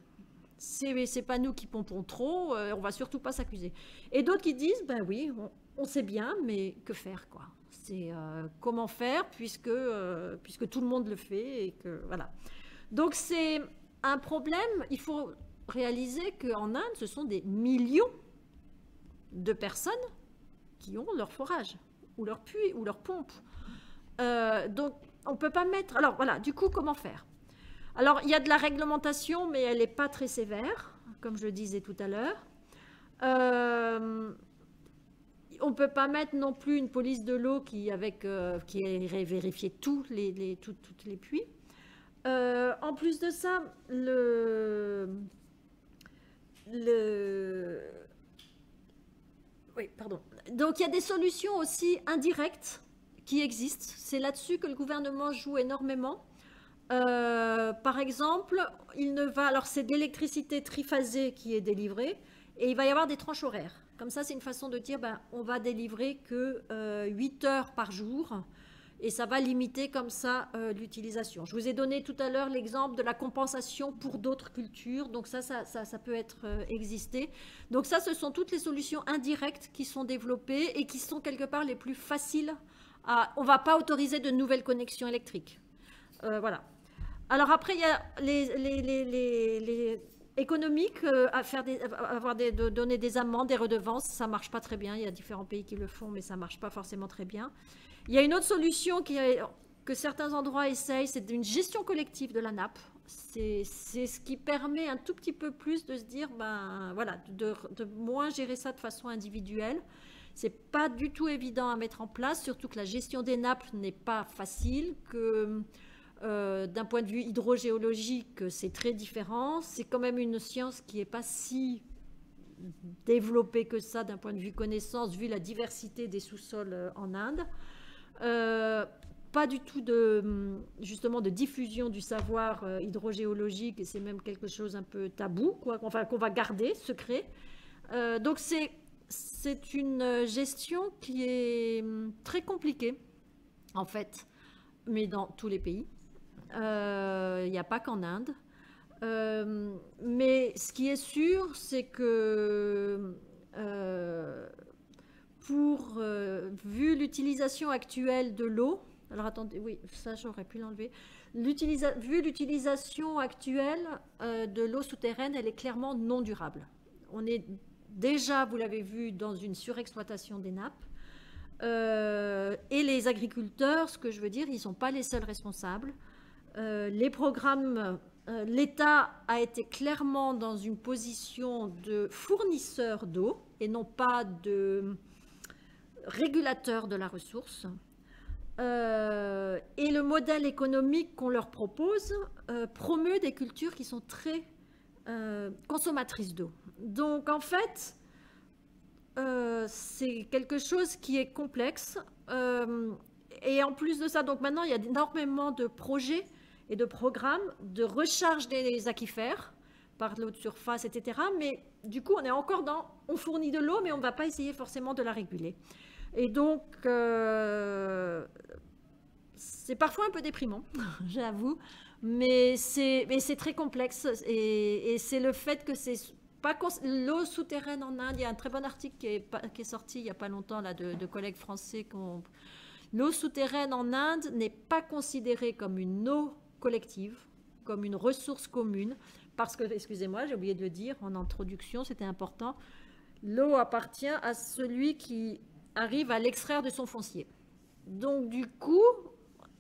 C'est pas nous qui pompons trop, on va surtout pas s'accuser. » Et d'autres qui disent « Ben oui, on sait bien, mais que faire, quoi. C'est comment faire puisque tout le monde le fait et que voilà. » Donc c'est un problème, il faut réaliser qu'en Inde, ce sont des millions de personnes qui ont leur forage, ou leur puits, ou leur pompe. Donc on ne peut pas mettre... Alors voilà, du coup, comment faire? Alors il y a de la réglementation, mais elle n'est pas très sévère, comme je le disais tout à l'heure. On ne peut pas mettre non plus une police de l'eau qui irait vérifier tous les puits. En plus de ça, oui, pardon. Donc il y a des solutions aussi indirectes qui existent. C'est là-dessus que le gouvernement joue énormément. Par exemple, alors c'est de l'électricité triphasée qui est délivrée et il va y avoir des tranches horaires. Comme ça, c'est une façon de dire, on va délivrer que 8 heures par jour et ça va limiter comme ça l'utilisation. Je vous ai donné tout à l'heure l'exemple de la compensation pour d'autres cultures, donc ça peut être existé. Donc ça, ce sont toutes les solutions indirectes qui sont développées et qui sont quelque part les plus faciles. On ne va pas autoriser de nouvelles connexions électriques. Voilà. Alors après, il y a les économiques, donner des amendes, des redevances, ça ne marche pas très bien. Il y a différents pays qui le font, mais ça ne marche pas forcément très bien. Il y a une autre solution que certains endroits essayent, c'est une gestion collective de la nappe. C'est ce qui permet un tout petit peu plus de se dire, voilà, de moins gérer ça de façon individuelle. Ce n'est pas du tout évident à mettre en place, surtout que la gestion des nappes n'est pas facile, que d'un point de vue hydrogéologique, c'est très différent. C'est quand même une science qui n'est pas si développée que ça d'un point de vue connaissance, vu la diversité des sous-sols en Inde. Pas du tout justement de diffusion du savoir hydrogéologique, et c'est même quelque chose un peu tabou, qu'on va garder secret. Donc c'est une gestion qui est très compliquée, en fait, mais dans tous les pays. Il n'y a pas qu'en Inde. Mais ce qui est sûr, c'est que vu l'utilisation actuelle de l'eau, alors attendez, oui, ça j'aurais pu l'enlever. Vu l'utilisation actuelle de l'eau souterraine, elle est clairement non durable. On est déjà, vous l'avez vu, dans une surexploitation des nappes. Et les agriculteurs, ce que je veux dire, ils ne sont pas les seuls responsables. Les programmes, l'État a été clairement dans une position de fournisseur d'eau et non pas de régulateur de la ressource. Et le modèle économique qu'on leur propose promeut des cultures qui sont très consommatrices d'eau. Donc en fait, c'est quelque chose qui est complexe. Et en plus de ça, donc maintenant, il y a énormément de projets et de programmes de recharge des aquifères par l'eau de surface, etc. Mais du coup, on est encore on fournit de l'eau, mais on ne va pas essayer forcément de la réguler. Et donc, c'est parfois un peu déprimant, j'avoue, mais c'est très complexe. Et c'est le fait que c'est pas l'eau souterraine en Inde. Il y a un très bon article qui est sorti il n'y a pas longtemps là, de collègues français. L'eau souterraine en Inde n'est pas considérée comme une eau collective, comme une ressource commune, parce que, excusez-moi, j'ai oublié de le dire en introduction, c'était important, l'eau appartient à celui qui arrive à l'extraire de son foncier. Donc du coup,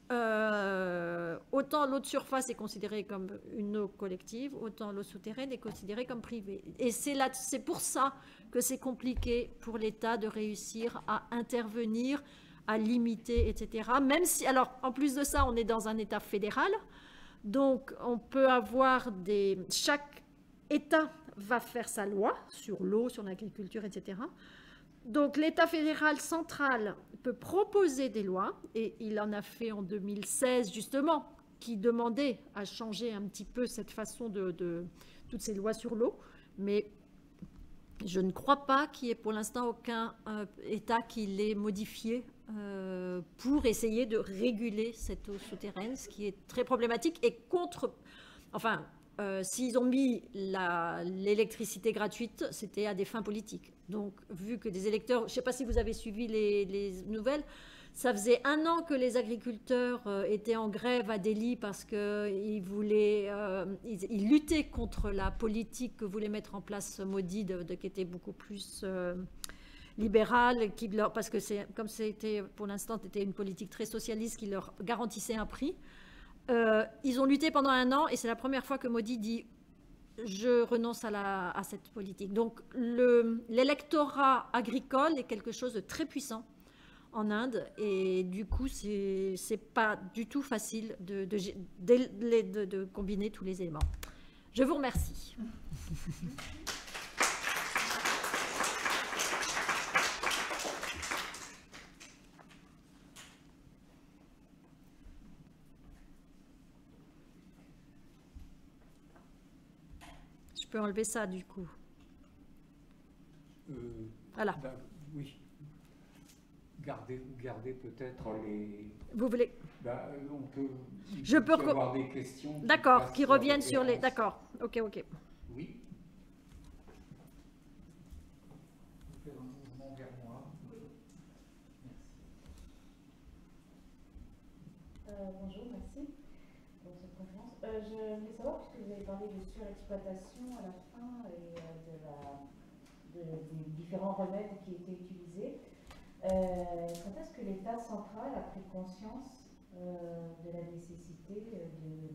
autant l'eau de surface est considérée comme une eau collective, autant l'eau souterraine est considérée comme privée. Et c'est pour ça que c'est compliqué pour l'État de réussir à intervenir, à limiter, etc. Même si, alors, en plus de ça, on est dans un État fédéral, donc on peut avoir chaque État va faire sa loi sur l'eau, sur l'agriculture, etc. Donc l'État fédéral central peut proposer des lois, et il en a fait en 2016 justement, qui demandait à changer un petit peu cette façon de toutes ces lois sur l'eau, mais je ne crois pas qu'il y ait pour l'instant aucun État qui l'ait modifié pour essayer de réguler cette eau souterraine, ce qui est très problématique et s'ils ont mis l'électricité gratuite, c'était à des fins politiques. Donc, vu que des électeurs, je ne sais pas si vous avez suivi les nouvelles, ça faisait 1 an que les agriculteurs étaient en grève à Delhi parce qu'ils ils luttaient contre la politique que voulait mettre en place Modi, qui était beaucoup plus libérale, parce que comme c'était pour l'instant c'était une politique très socialiste qui leur garantissait un prix. Ils ont lutté pendant 1 an et c'est la première fois que Modi dit je renonce à cette politique. Donc l'électorat agricole est quelque chose de très puissant en Inde et du coup c'est pas du tout facile de combiner tous les éléments. Je vous remercie. Je peux enlever ça du coup. Voilà. Ben, oui. Gardez peut-être les... Vous voulez? Ben, on peut, Je peux avoir des questions. D'accord, qui reviennent sur les... référence. D'accord, ok, ok. Oui. Faites un mouvement vers moi. Bonjour, merci pour cette conférence. Je voulais savoir, puisque vous avez parlé de surexploitation à la fin et des différents remèdes qui étaient utilisés, quand est-ce que l'État central a pris conscience de la nécessité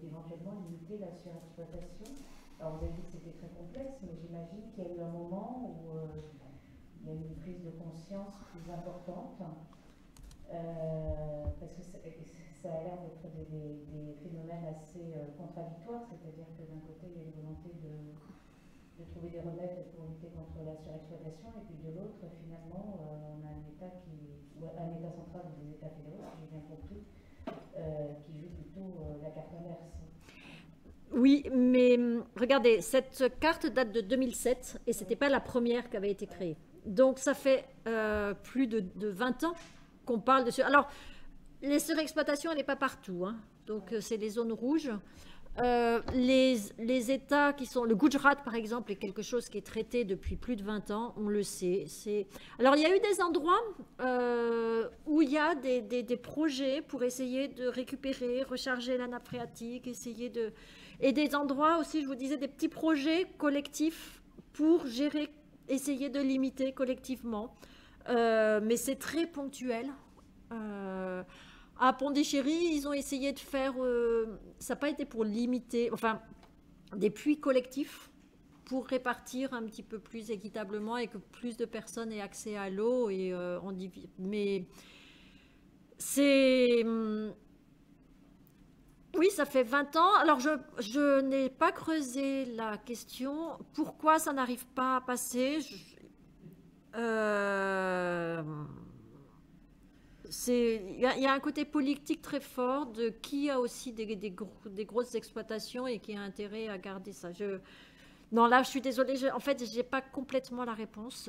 d'éventuellement limiter la surexploitation? Alors vous avez dit que c'était très complexe, mais j'imagine qu'il y a eu un moment où il y a eu une prise de conscience plus importante, parce que ça a l'air d'être des phénomènes assez contradictoires, c'est-à-dire que d'un côté il y a une volonté de trouver des remèdes pour lutter contre la surexploitation, et puis de l'autre, finalement, on a un État central ou des États fédéraux, si j'ai bien compris, qui joue plutôt la carte inverse. Oui, mais regardez, cette carte date de 2007 et ce n'était pas la première qui avait été créée. Donc ça fait plus de 20 ans qu'on parle de... Alors, les surexploitations, elle n'est pas partout, hein. Donc c'est les zones rouges. Les États qui sont... Le Gujarat, par exemple, est quelque chose qui est traité depuis plus de 20 ans, on le sait. Alors, il y a eu des endroits où il y a des projets pour essayer de récupérer, recharger la nappe phréatique, essayer de... Et des endroits aussi, je vous disais, des petits projets collectifs pour gérer, essayer de limiter collectivement. Mais c'est très ponctuel. À Pondichéry, ils ont essayé de faire, ça n'a pas été pour limiter, enfin, des puits collectifs pour répartir un petit peu plus équitablement et que plus de personnes aient accès à l'eau. Mais c'est... Oui, ça fait 20 ans. Alors, je n'ai pas creusé la question. Pourquoi ça n'arrive pas à passer? Il y a un côté politique très fort de qui a aussi des grosses exploitations et qui a intérêt à garder ça. Non, là, je suis désolée. En fait, je n'ai pas complètement la réponse.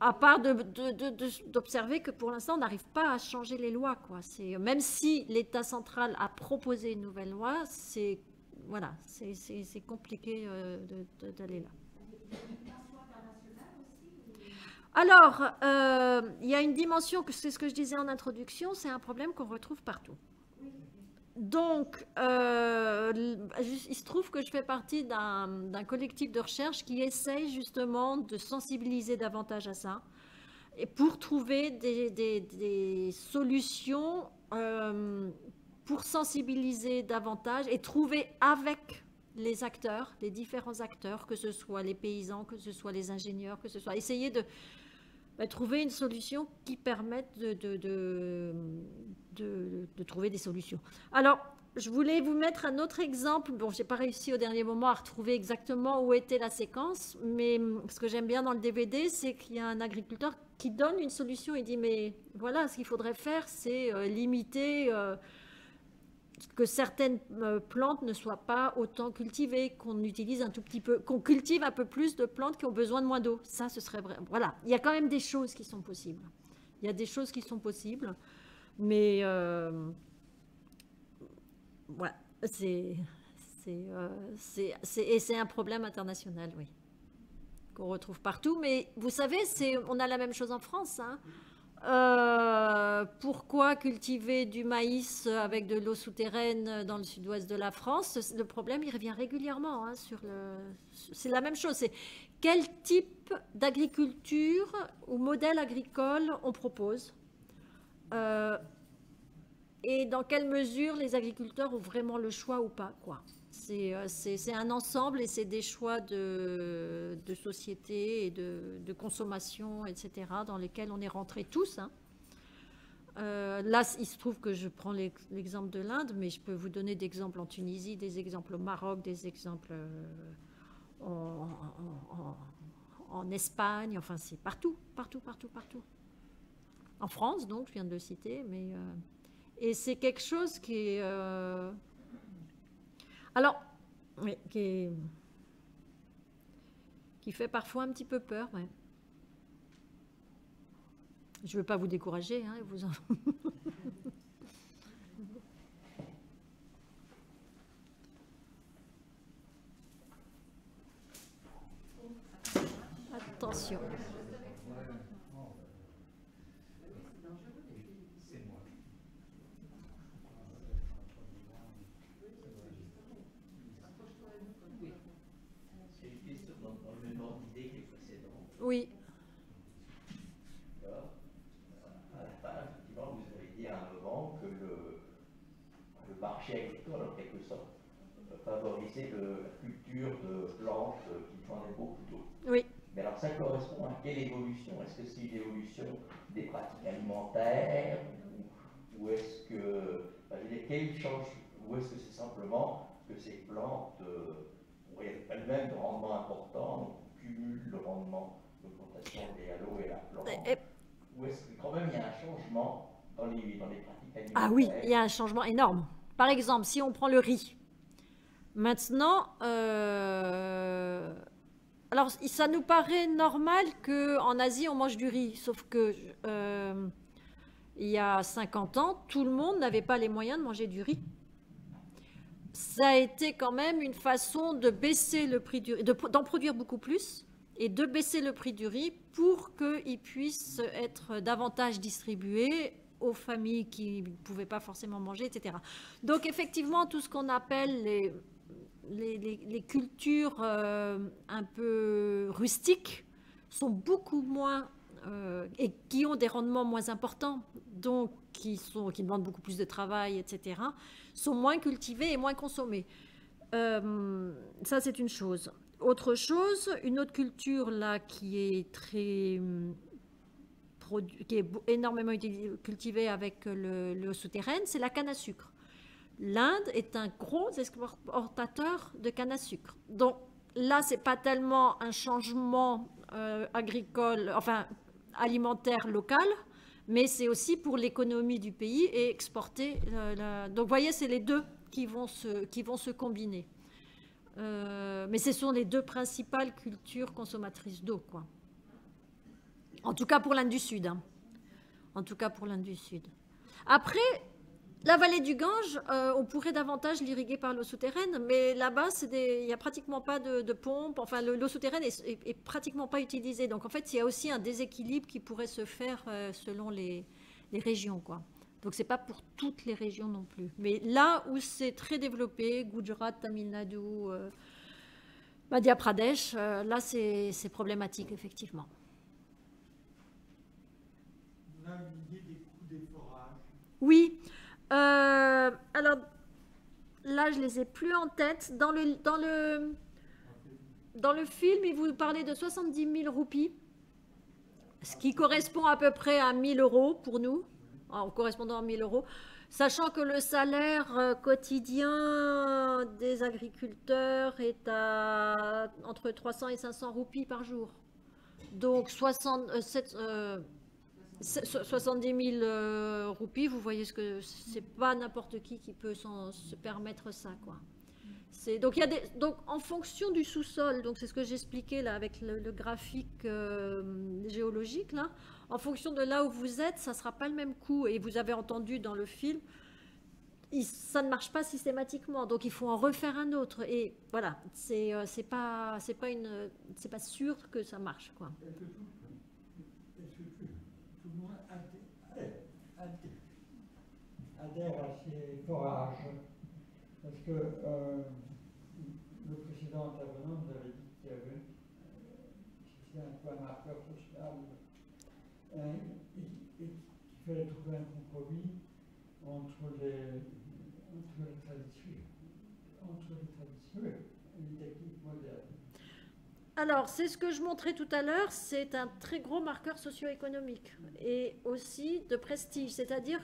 À part d'observer que pour l'instant, on n'arrive pas à changer les lois, quoi. Même si l'État central a proposé une nouvelle loi, c'est compliqué d'aller là. Alors, il y a une dimension, c'est ce que je disais en introduction, c'est un problème qu'on retrouve partout. Donc, il se trouve que je fais partie d'un collectif de recherche qui essaye justement de sensibiliser davantage à ça et pour trouver des solutions pour sensibiliser davantage et trouver avec les acteurs, les différents acteurs, que ce soit les paysans, que ce soit les ingénieurs, que ce soit essayer de trouver une solution qui permette de trouver des solutions. Alors, je voulais vous mettre un autre exemple. Bon, je n'ai pas réussi au dernier moment à retrouver exactement où était la séquence, mais ce que j'aime bien dans le DVD, c'est qu'il y a un agriculteur qui donne une solution. Il dit, mais voilà, ce qu'il faudrait faire, c'est limiter que certaines plantes ne soient pas autant cultivées, qu'on utilise un tout petit peu, qu'on cultive un peu plus de plantes qui ont besoin de moins d'eau. Ça, ce serait vrai. Voilà, il y a quand même des choses qui sont possibles. Il y a des choses qui sont possibles, mais voilà, c'est un problème international, oui, qu'on retrouve partout. Mais vous savez, on a la même chose en France, hein. Pourquoi cultiver du maïs avec de l'eau souterraine dans le sud-ouest de la France? Le problème, il revient régulièrement, hein, c'est la même chose. C'est quel type d'agriculture ou modèle agricole on propose et dans quelle mesure les agriculteurs ont vraiment le choix ou pas, quoi. C'est un ensemble et c'est des choix de société et de consommation, etc., dans lesquels on est rentrés tous, hein. Là, il se trouve que je prends l'exemple de l'Inde, mais je peux vous donner des exemples en Tunisie, des exemples au Maroc, des exemples en Espagne, enfin c'est partout. En France, donc, je viens de le citer, mais... et c'est quelque chose qui est... Alors, oui, qui fait parfois un petit peu peur. Ouais. Je ne veux pas vous décourager. Hein, vous en... Attention. Oui. À la fin, effectivement, vous avez dit à un moment que le marché agricole, en quelque sorte, favorisait la culture de plantes qui prenaient beaucoup d'eau. Oui. Mais alors, ça correspond à quelle évolution? Est-ce que c'est une évolution des pratiques alimentaires ou est-ce que, enfin, je veux dire, quel change, ou est-ce que c'est simplement que ces plantes ont elles-mêmes de rendement important, on cumule le rendement, l'augmentation des halos et la plante, ou est-ce que quand même il y a un changement dans les pratiques alimentaires? Ah oui, il y a un changement énorme. Par exemple, si on prend le riz, maintenant, alors ça nous paraît normal qu'en Asie on mange du riz, sauf que il y a 50 ans, tout le monde n'avait pas les moyens de manger du riz. Ça a été quand même une façon de baisser le prix du riz, d'en produire beaucoup plus et de baisser le prix du riz pour qu'il puisse être davantage distribué aux familles qui ne pouvaient pas forcément manger, etc. Donc effectivement, tout ce qu'on appelle les cultures un peu rustiques sont beaucoup moins et qui ont des rendements moins importants, donc qui demandent beaucoup plus de travail, etc., sont moins cultivés et moins consommés. Ça, c'est une chose. Autre chose, une autre culture là qui est énormément cultivée avec le souterrain, c'est la canne à sucre. L'Inde est un gros exportateur de canne à sucre. Donc là, c'est pas tellement un changement agricole, enfin alimentaire local, mais c'est aussi pour l'économie du pays et exporter. Donc vous voyez, c'est les deux qui vont se combiner. Mais ce sont les deux principales cultures consommatrices d'eau, quoi. En tout cas pour l'Inde du Sud. Hein. En tout cas pour l'Inde du Sud. Après, la vallée du Gange, on pourrait davantage l'irriguer par l'eau souterraine, mais là-bas, il n'y a pratiquement pas de pompe. Enfin, l'eau souterraine est pratiquement pas utilisée. Donc, en fait, il y a aussi un déséquilibre qui pourrait se faire selon les régions, quoi. Donc, ce n'est pas pour toutes les régions non plus. Mais là où c'est très développé, Gujarat, Tamil Nadu, Madhya Pradesh, là, c'est problématique, effectivement. On a une idée des coûts des forages? Oui. Alors, là, je les ai plus en tête. Dans le film, il vous parlait de 70 000 roupies, ce qui correspond à peu près à 1 000 euros pour nous, en correspondant à 1 000 euros, sachant que le salaire quotidien des agriculteurs est entre 300 et 500 roupies par jour. Donc, 70 000 roupies, vous voyez ce que c'est, pas n'importe qui peut se permettre ça, quoi. Donc il y a donc en fonction du sous-sol, donc c'est ce que j'expliquais là avec le graphique géologique là, en fonction de là où vous êtes, ça sera pas le même coût. Et vous avez entendu dans le film, ça ne marche pas systématiquement, donc il faut en refaire un autre. Et voilà, c'est pas sûr que ça marche, quoi. Est-ce que tout le monde adhère à ces forages? Parce que le précédent intervenant nous avait dit qu'il y avait c'était un peu un marqueur social et qu'il fallait trouver un compromis entre les traditions et les techniques modernes. Alors, c'est ce que je montrais tout à l'heure, c'est un très gros marqueur socio-économique et aussi de prestige, c'est-à-dire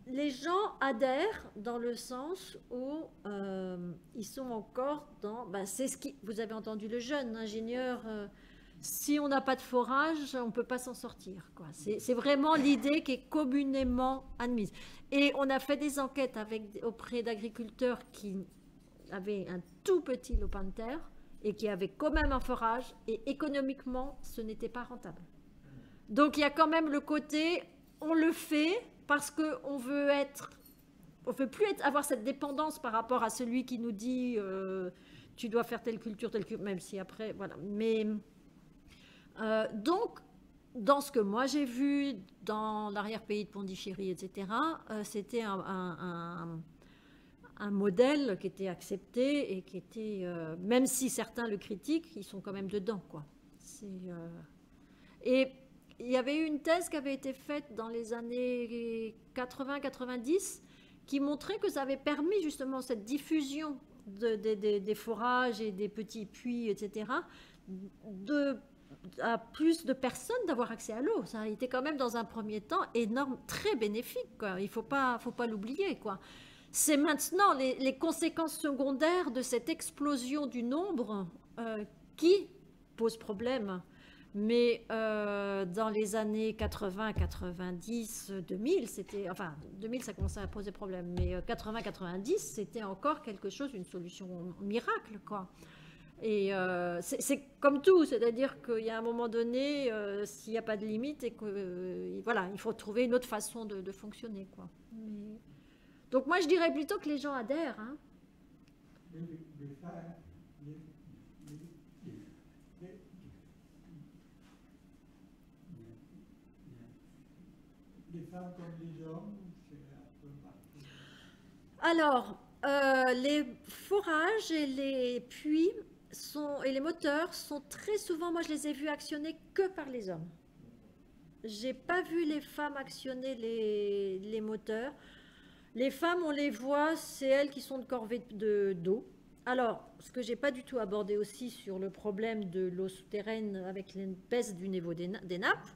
les gens adhèrent dans le sens où ils sont encore dans... c'est ce qui... Vous avez entendu le jeune ingénieur, si on n'a pas de forage, on ne peut pas s'en sortir, quoi. C'est vraiment l'idée qui est communément admise. Et on a fait des enquêtes auprès d'agriculteurs qui avaient un tout petit lopin de terre et qui avait quand même un forage, et économiquement, ce n'était pas rentable. Donc il y a quand même le côté, on le fait parce qu'on veut plus avoir cette dépendance par rapport à celui qui nous dit tu dois faire telle culture, même si après, voilà. Mais donc, dans ce que moi j'ai vu dans l'arrière-pays de Pondichéry, etc., c'était un modèle qui était accepté et qui était, même si certains le critiquent, ils sont quand même dedans, quoi. Et il y avait eu une thèse qui avait été faite dans les années 80-90 qui montrait que ça avait permis justement cette diffusion des forages et des petits puits, etc., à plus de personnes d'avoir accès à l'eau. Ça a été quand même dans un premier temps énorme, très bénéfique, quoi. Il ne faut pas l'oublier, quoi. C'est maintenant les conséquences secondaires de cette explosion du nombre qui pose problème. Mais dans les années 80, 90, 2000, c'était... Enfin, 2000, ça commençait à poser problème. Mais 80, 90, c'était encore quelque chose, une solution miracle, quoi. Et c'est comme tout, c'est-à-dire qu'il y a un moment donné, s'il n'y a pas de limite, et que voilà, il faut trouver une autre façon de fonctionner, quoi. Mais... Donc moi, je dirais plutôt que les gens adhèrent. Hein. Les femmes comme les hommes, c'est un peu partout. Alors, les forages et les puits et les moteurs sont très souvent, moi je les ai vus actionnés que par les hommes. J'ai pas vu les femmes actionner les moteurs. Les femmes, on les voit, c'est elles qui sont de corvée d'eau. Alors, ce que j'ai pas du tout abordé aussi sur le problème de l'eau souterraine avec les baisse du niveau des nappes,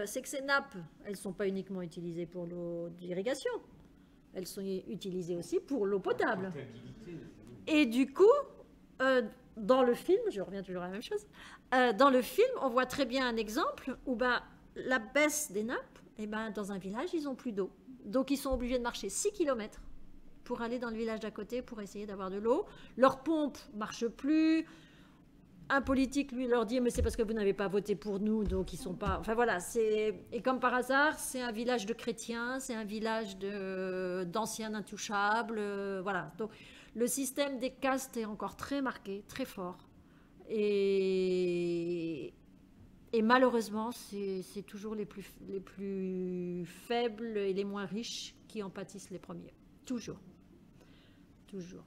c'est que ces nappes, elles ne sont pas uniquement utilisées pour l'eau d'irrigation, elles sont utilisées aussi pour l'eau potable. Et du coup, dans le film, je reviens toujours à la même chose, dans le film, on voit très bien un exemple où la baisse des nappes, dans un village, ils n'ont plus d'eau. Donc, ils sont obligés de marcher 6 km pour aller dans le village d'à côté pour essayer d'avoir de l'eau. Leur pompe ne marche plus. Un politique, lui, leur dit « mais c'est parce que vous n'avez pas voté pour nous, donc ils ne sont pas... » Enfin voilà, et comme par hasard, c'est un village de chrétiens, c'est un village d'anciens intouchables, voilà. Donc le système des castes est encore très marqué, très fort. Et malheureusement, c'est toujours les plus faibles et les moins riches qui en pâtissent les premiers. Toujours. Toujours.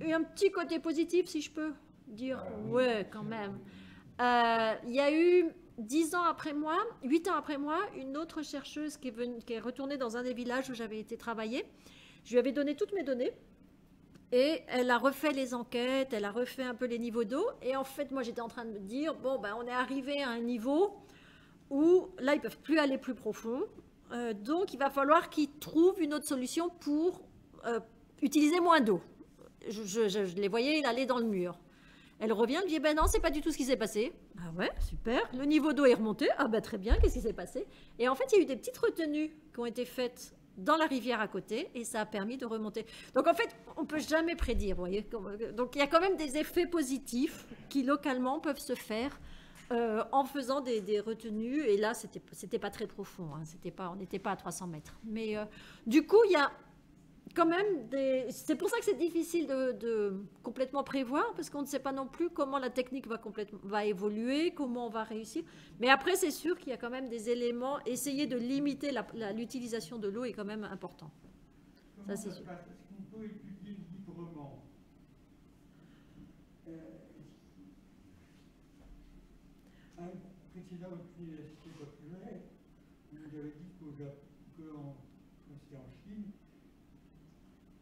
Et un petit côté positif, si je peux dire. Ouais, quand même. Il y a eu 8 ans après moi, une autre chercheuse qui est retournée dans un des villages où j'avais été travailler. Je lui avais donné toutes mes données. Et elle a refait les enquêtes, elle a refait un peu les niveaux d'eau. Et en fait, moi, j'étais en train de me dire, bon, on est arrivé à un niveau où, là, ils ne peuvent plus aller plus profond. Donc, il va falloir qu'ils trouvent une autre solution pour utiliser moins d'eau. Je les voyais, il allait dans le mur. Elle revient, elle dit, non, c'est pas du tout ce qui s'est passé. Ah ouais, super. Le niveau d'eau est remonté. Ah très bien, qu'est-ce qui s'est passé? Et en fait, il y a eu des petites retenues qui ont été faites dans la rivière à côté, et ça a permis de remonter. Donc en fait, on ne peut jamais prédire, vous voyez. Donc il y a quand même des effets positifs qui localement peuvent se faire en faisant des retenues, et là, c'était pas très profond, hein, on n'était pas à 300 mètres. Mais du coup, il y a quand même c'est pour ça que c'est difficile de complètement prévoir, parce qu'on ne sait pas non plus comment la technique va évoluer, comment on va réussir. Mais après, c'est sûr qu'il y a quand même des éléments. Essayer de limiter l'utilisation de l'eau est quand même important. Comment ça, c'est sûr. Est-ce qu'on peut étudier librement un précédent université populaire nous avait dit quand c'est en Chine,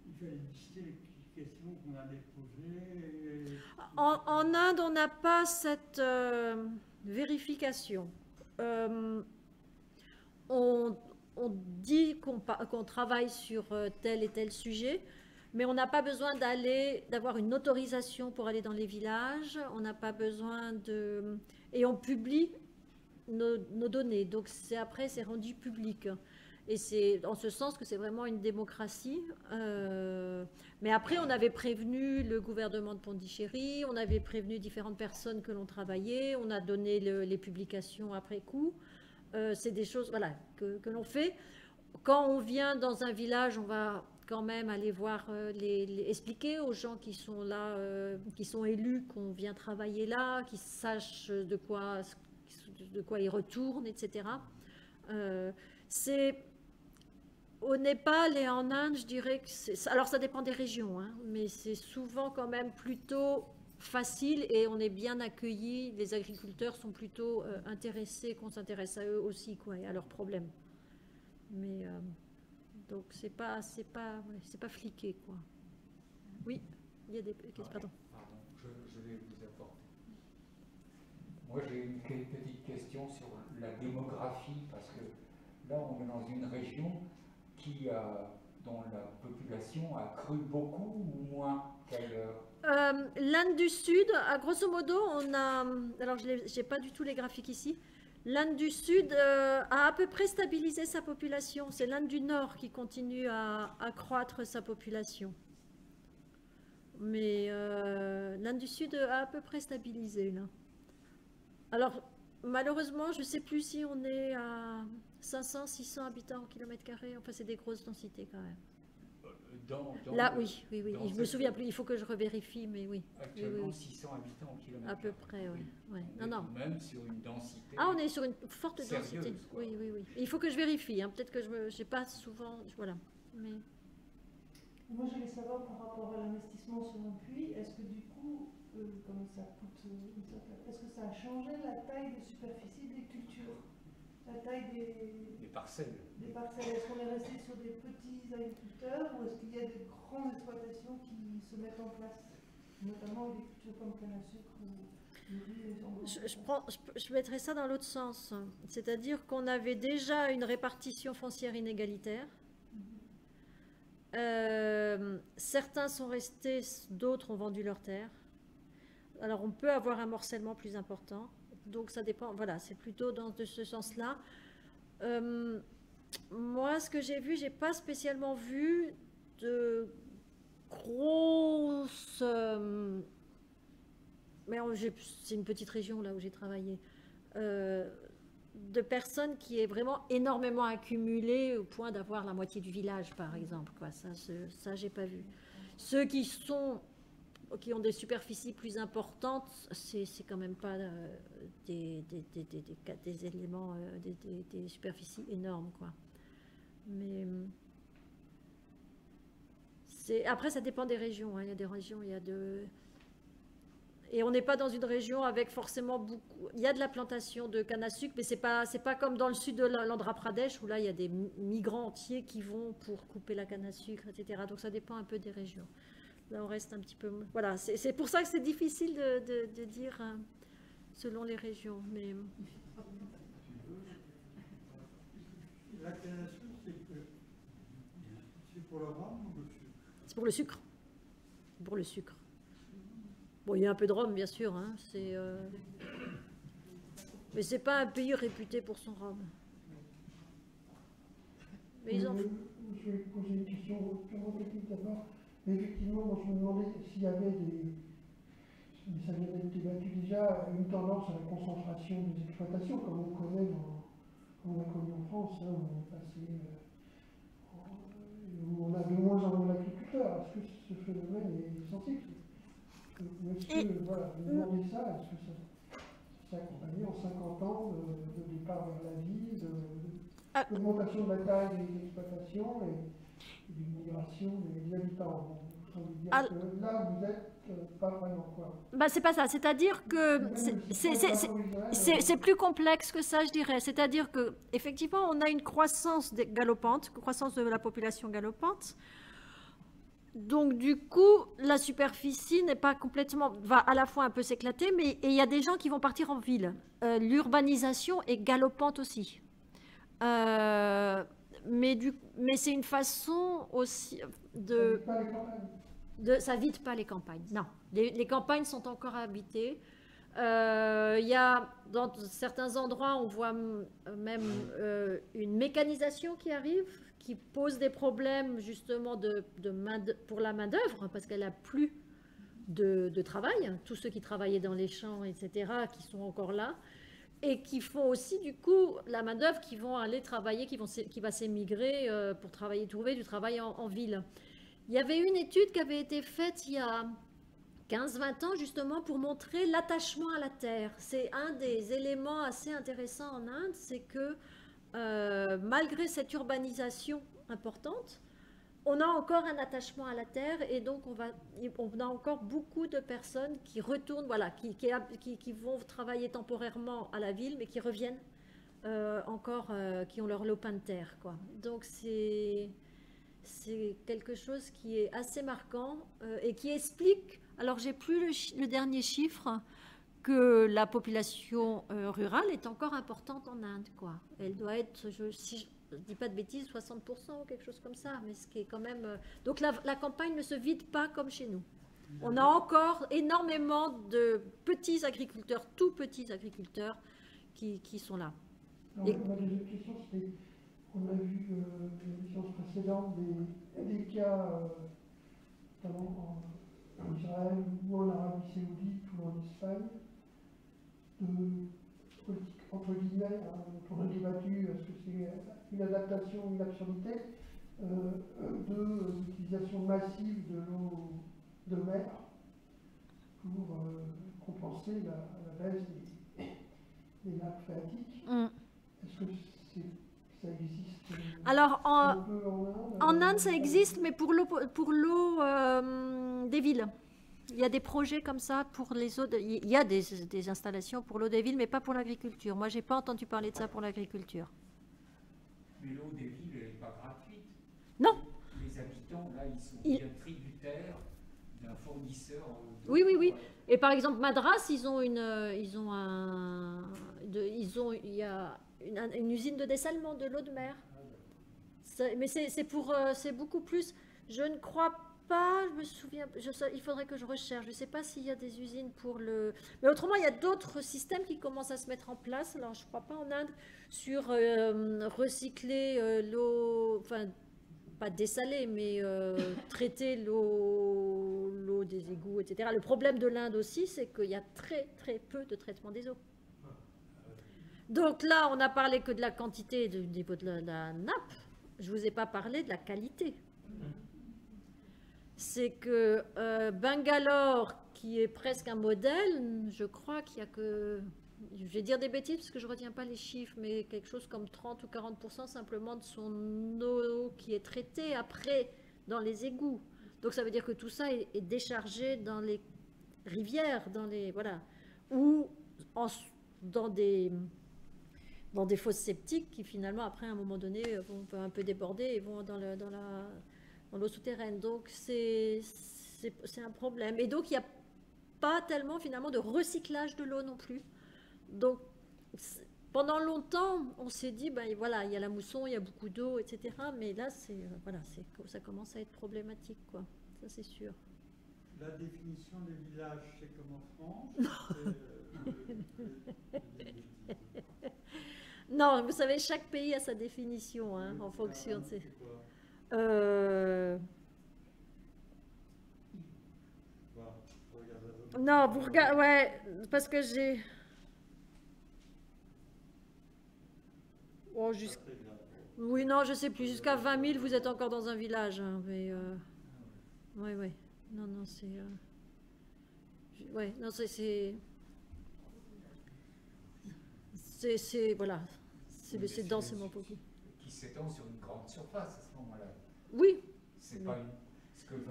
il fallait lister les questions qu'on allait poser. En Inde, on n'a pas cette vérification. On dit qu'on travaille sur tel et tel sujet, mais on n'a pas besoin d'avoir une autorisation pour aller dans les villages. On n'a pas besoin de... Et on publie nos données. Donc après, c'est rendu public. Et c'est en ce sens que c'est vraiment une démocratie. Mais après, on avait prévenu le gouvernement de Pondichéry, on avait prévenu différentes personnes que l'on travaillait, on a donné les publications après coup. C'est des choses voilà, que l'on fait. Quand on vient dans un village, on va quand même aller voir, expliquer aux gens qui sont là, qui sont élus, qu'on vient travailler là, qu'ils sachent de quoi ils retournent, etc. Au Népal et en Inde, je dirais que c'est... Alors, ça dépend des régions, hein, mais c'est souvent quand même plutôt facile et on est bien accueillis. Les agriculteurs sont plutôt intéressés, qu'on s'intéresse à eux aussi, quoi, et à leurs problèmes. Mais, donc, c'est pas fliqué, quoi. Oui, il y a des... Pardon. Pardon, je vais vous apporter. Moi, j'ai une petite question sur la démographie, parce que là, on est dans une région dont la population a cru beaucoup ou moins qu'ailleurs. L'Inde du Sud, à grosso modo, on a... Alors, je n'ai pas du tout les graphiques ici. L'Inde du Sud a à peu près stabilisé sa population. C'est l'Inde du Nord qui continue à croître sa population. Mais l'Inde du Sud a à peu près stabilisé, là. Alors, malheureusement, je ne sais plus si on est à 500, 600 habitants au kilomètre carré. Enfin, c'est des grosses densités quand même. Là, oui. Je me souviens plus. Il faut que je revérifie, mais oui. Actuellement, oui. 600 habitants au kilomètre à peu carré. près, oui. Ouais. Non. Même sur une densité. Ah, on est sur une forte sérieuse, densité. Quoi. Oui. Il faut que je vérifie. Hein. Peut-être que je n'ai pas souvent. Voilà. Mais... Moi, je voulais savoir par rapport à l'investissement sur un puits, est-ce que du coup, comme ça coûte, est-ce que ça a changé la taille de superficie des cultures, la taille des parcelles? Est-ce qu'on est resté sur des petits agriculteurs ou est-ce qu'il y a des grandes exploitations qui se mettent en place, notamment des cultures comme canne à sucre ou le riz et jambon? Je mettrais ça dans l'autre sens, c'est-à-dire qu'on avait déjà une répartition foncière inégalitaire. Certains sont restés, d'autres ont vendu leurs terres. Alors on peut avoir un morcellement plus important. Donc ça dépend, voilà, c'est plutôt dans ce sens-là. Moi, ce que j'ai vu, j'ai pas spécialement vu de grosses... mais c'est une petite région là où j'ai travaillé. De personnes qui est vraiment énormément accumulées au point d'avoir la moitié du village, par exemple. Quoi. Ça j'ai pas vu. Ceux qui ont des superficies plus importantes, c'est quand même pas des éléments, des superficies énormes, quoi. Mais après, ça dépend des régions. Hein. Il y a des régions, et on n'est pas dans une région avec forcément beaucoup... Il y a de la plantation de canne à sucre, mais c'est pas comme dans le sud de l'Andhra Pradesh, où là, il y a des migrants entiers qui vont pour couper la canne à sucre, etc. Donc, ça dépend un peu des régions. Là, on reste un petit peu... Voilà, c'est pour ça que c'est difficile de dire selon les régions. Mais... La canne à sucre, c'est pour le rhum ou le sucre? C'est pour le sucre. Pour le sucre. Bon, il y a un peu de rhum, bien sûr. Hein, mais c'est pas un pays réputé pour son rhum. Mais ils en font. Je vais poser une question purement technique d'abord. Effectivement, moi, je me demandais s'il y avait ça vient d'être débattu déjà, une tendance à la concentration des exploitations, comme on connaît on a connu en France, hein, on est passé, où on a de moins en moins d'agriculteurs. Est-ce que ce phénomène est sensible? Est-ce que, voilà, vous demandez ça, est-ce que ça s'est accompagné en 50 ans de départ vers la ville, d'augmentation de la taille des exploitations et d'une migration des habitants? Vous semblez dire que là, vous n'êtes pas vraiment quoi? Bah, c'est pas ça, c'est-à-dire que c'est plus complexe que ça, je dirais. C'est-à-dire que effectivement, on a une croissance galopante, croissance de la population galopante. Donc du coup, la superficie n'est pas complètement, va à la fois un peu s'éclater, mais il y a des gens qui vont partir en ville. L'urbanisation est galopante aussi. Mais c'est une façon aussi ça vide pas les campagnes. Non, les campagnes sont encore habitées. Il y a, dans certains endroits, on voit même une mécanisation qui arrive, qui pose des problèmes justement pour la main-d'œuvre, parce qu'elle n'a plus de travail. Tous ceux qui travaillaient dans les champs, etc., qui sont encore là, et qui font aussi, du coup, la main-d'œuvre qui vont aller travailler, qui va s'émigrer pour trouver du travail en ville. Il y avait une étude qui avait été faite il y a 15-20 ans, justement, pour montrer l'attachement à la terre. C'est un des éléments assez intéressants en Inde, c'est que malgré cette urbanisation importante, on a encore un attachement à la terre et donc on a encore beaucoup de personnes qui retournent, voilà, qui vont travailler temporairement à la ville, mais qui reviennent encore, qui ont leur lopin de terre, quoi. Donc c'est quelque chose qui est assez marquant et qui explique, alors j'ai plus le dernier chiffre, que la population rurale est encore importante en Inde, quoi. Elle doit être, si je ne dis pas de bêtises, 60% ou quelque chose comme ça, mais ce qui est quand même... Donc la campagne ne se vide pas comme chez nous. On a encore énormément de petits agriculteurs, tout petits agriculteurs, qui sont là. Alors, ma deuxième question, c'était, on a vu les séances précédentes des cas, notamment en Israël ou en Arabie Saoudite ou en Espagne, de politique entre guillemets, dont on a débattu, est-ce que c'est une adaptation ou une absurdité, de l'utilisation massive de l'eau de mer pour compenser la baisse des nappes phréatiques. Est-ce que ça existe Alors, en Inde, ça existe, mais pour l'eau des villes. Il y a des projets comme ça pour les eaux. Il y a des installations pour l'eau des villes, mais pas pour l'agriculture. Moi, je n'ai pas entendu parler de ça pour l'agriculture. Mais l'eau des villes, elle n'est pas gratuite. Non. Les habitants, là, ils sont bien tributaires d'un fournisseur. Oui, oui, oui. Et par exemple, Madras, il y a une usine de dessalement de l'eau de mer. Mais c'est beaucoup plus. Je ne crois pas, je me souviens, il faudrait que je recherche. Je ne sais pas s'il y a des usines pour le... Mais autrement, il y a d'autres systèmes qui commencent à se mettre en place. Alors, je ne crois pas en Inde, sur recycler l'eau, enfin, pas dessaler, mais traiter l'eau des égouts, etc. Le problème de l'Inde aussi, c'est qu'il y a très, très peu de traitement des eaux. Donc là, on n'a parlé que de la quantité du niveau de la nappe. Je ne vous ai pas parlé de la qualité. C'est que Bangalore, qui est presque un modèle, je crois qu'il y a que, je vais dire des bêtises parce que je ne retiens pas les chiffres, mais quelque chose comme 30 ou 40% simplement de son eau qui est traitée après dans les égouts. Donc ça veut dire que tout ça est déchargé dans les rivières, voilà, ou dans des fosses septiques qui finalement après à un moment donné vont un peu déborder et vont dans l'eau souterraine. Donc c'est un problème. Et donc il n'y a pas tellement finalement de recyclage de l'eau non plus. Donc pendant longtemps on s'est dit ben voilà, il y a la mousson, il y a beaucoup d'eau, etc. Mais là voilà, ça commence à être problématique, quoi. Ça c'est sûr. La définition des villages, c'est comme en France. Non, vous savez, chaque pays a sa définition, hein, en fonction de ses... Non, vous regardez... Ouais, parce que j'ai... Oh, oui, non, je sais plus. Jusqu'à 20 000, vous êtes encore dans un village. Hein, mais... Oui, oui. Non, non, c'est... Ouais, non, c'est... Voilà. C'est densément peuplé. Qui s'étend sur une grande surface à ce moment-là. Oui. C'est pas une...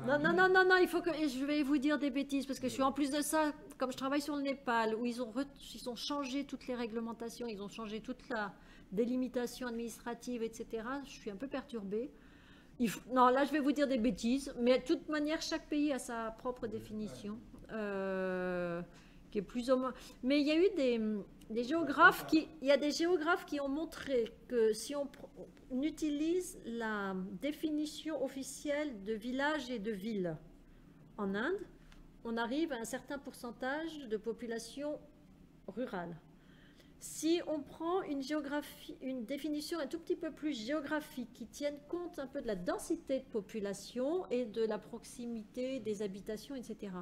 Non, il faut que je vais vous dire des bêtises parce que je suis en plus de ça, comme je travaille sur le Népal, où ils ont changé toutes les réglementations, ils ont changé toute la délimitation administrative, etc. Je suis un peu perturbée. Non, là je vais vous dire des bêtises, mais de toute manière chaque pays a sa propre définition, qui est plus ou moins. Mais il y a eu des géographes qui ont montré que si on utilise la définition officielle de village et de ville en Inde, on arrive à un certain pourcentage de population rural. Si on prend une géographie, une définition un tout petit peu plus géographique qui tienne compte un peu de la densité de population et de la proximité des habitations, etc.,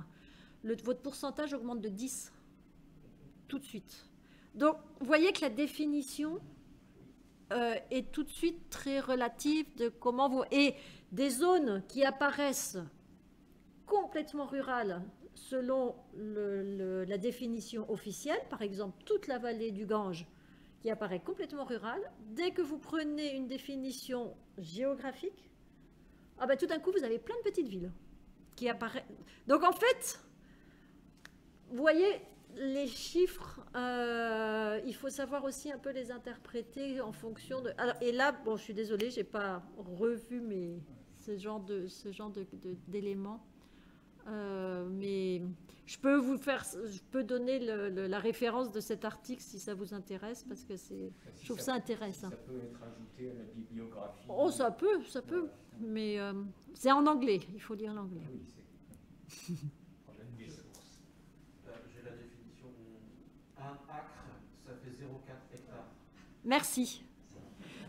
votre pourcentage augmente de 10 tout de suite. Donc, vous voyez que la définition est tout de suite très relative de comment vous... Et des zones qui apparaissent complètement rurales selon la définition officielle, par exemple toute la vallée du Gange qui apparaît complètement rurale, dès que vous prenez une définition géographique, ah ben, tout d'un coup vous avez plein de petites villes qui apparaissent. Donc en fait, vous voyez, les chiffres, il faut savoir aussi un peu les interpréter en fonction de... Alors, et là, bon, je suis désolée, je n'ai pas revu ce genre d'éléments. Mais je peux donner la référence de cet article si ça vous intéresse, parce que je trouve ça intéressant. Ça peut être ajouté à la bibliographie. Oh, ça peut, Voilà. mais c'est en anglais, il faut lire l'anglais. Oui, c'est problème des sources. J'ai la définition. Un acre, ça fait 0,4 hectares. Merci.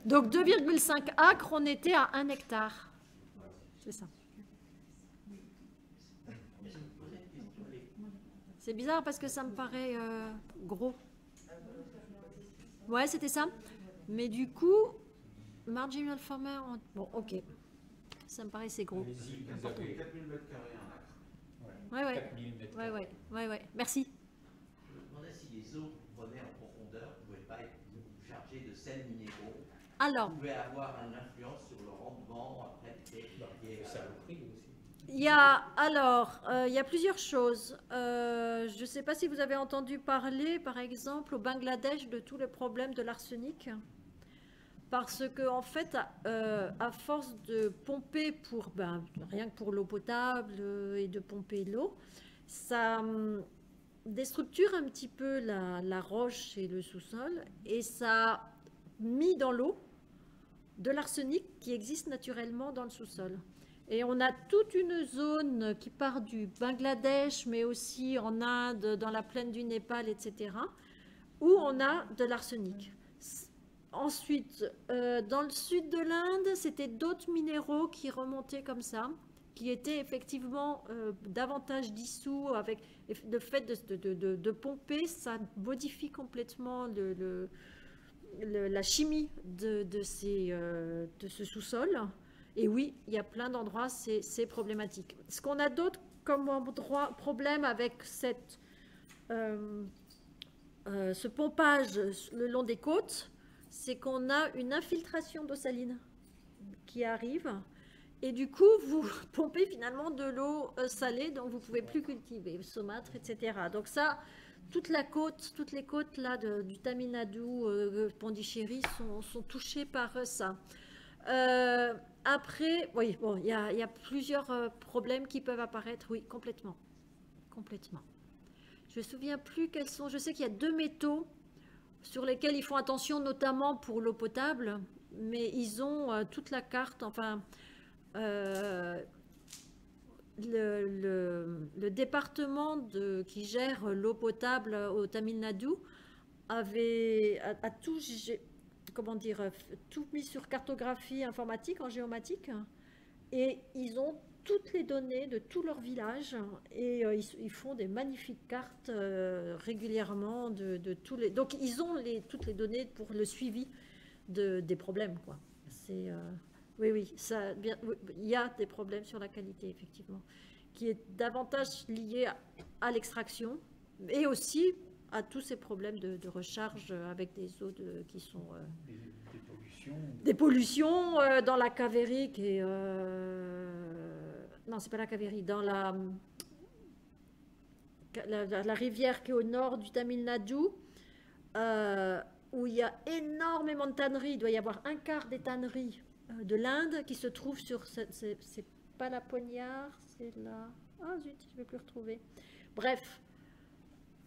Donc 2,5 acres, on était à 1 hectare. C'est ça. C'est bizarre parce que ça me paraît gros. Ouais, c'était ça. Mais du coup, marginal farmer... Bon, ok. Ça me paraissait gros. Allez-y, vous avez 4000 mètres carrés un acre. Ouais, ouais. 4000 mètres carrés. Ouais. Merci. Je me demandais si les eaux prenaient en profondeur ne pouvaient pas être chargées de sels minéraux. Alors, Pouvaient avoir une influence sur le rendement après des Saloperie aussi. il y a plusieurs choses. Je ne sais pas si vous avez entendu parler, par exemple, au Bangladesh, de tout le problème de l'arsenic. Parce que, en fait, à force de pomper rien que pour l'eau potable et de pomper l'eau, ça déstructure un petit peu la roche et le sous-sol, et ça a mis dans l'eau de l'arsenic qui existe naturellement dans le sous-sol. Et on a toute une zone qui part du Bangladesh, mais aussi en Inde, dans la plaine du Népal, etc., où on a de l'arsenic. Ensuite, dans le sud de l'Inde, c'était d'autres minéraux qui remontaient comme ça, qui étaient effectivement davantage dissous. Avec le fait de pomper, ça modifie complètement la chimie de ce sous-sol. Et oui, il y a plein d'endroits, c'est problématique. Ce qu'on a d'autre comme problème avec ce pompage le long des côtes, c'est qu'on a une infiltration d'eau saline qui arrive. Et du coup, vous pompez finalement de l'eau salée, donc vous ne pouvez plus cultiver, saumâtre, etc. Donc ça, toutes les côtes là, du Tamil Nadu, Pondichéry sont touchées par ça. Après, oui, bon, il y a plusieurs problèmes qui peuvent apparaître, oui, complètement. Je ne me souviens plus quels sont. Je sais qu'il y a 2 métaux sur lesquels ils font attention, notamment pour l'eau potable, mais ils ont toute la carte, enfin, le département qui gère l'eau potable au Tamil Nadu a tout, tout mis sur cartographie informatique, en géomatique, et ils ont toutes les données de tout leur village, et ils font des magnifiques cartes régulièrement de tous les... Donc ils ont toutes les données pour le suivi des problèmes, quoi. Oui, il y a des problèmes sur la qualité, effectivement, qui est davantage lié à l'extraction, et aussi à tous ces problèmes de recharge avec des eaux qui sont... Des pollutions dans la Cauvery, qui est... non, c'est pas la Cauvery, dans la rivière qui est au nord du Tamil Nadu, où il y a énormément de tanneries. Il doit y avoir un quart des tanneries de l'Inde qui se trouvent sur... C'est pas la Poignard, c'est la... Ah zut, je ne vais plus retrouver. Bref,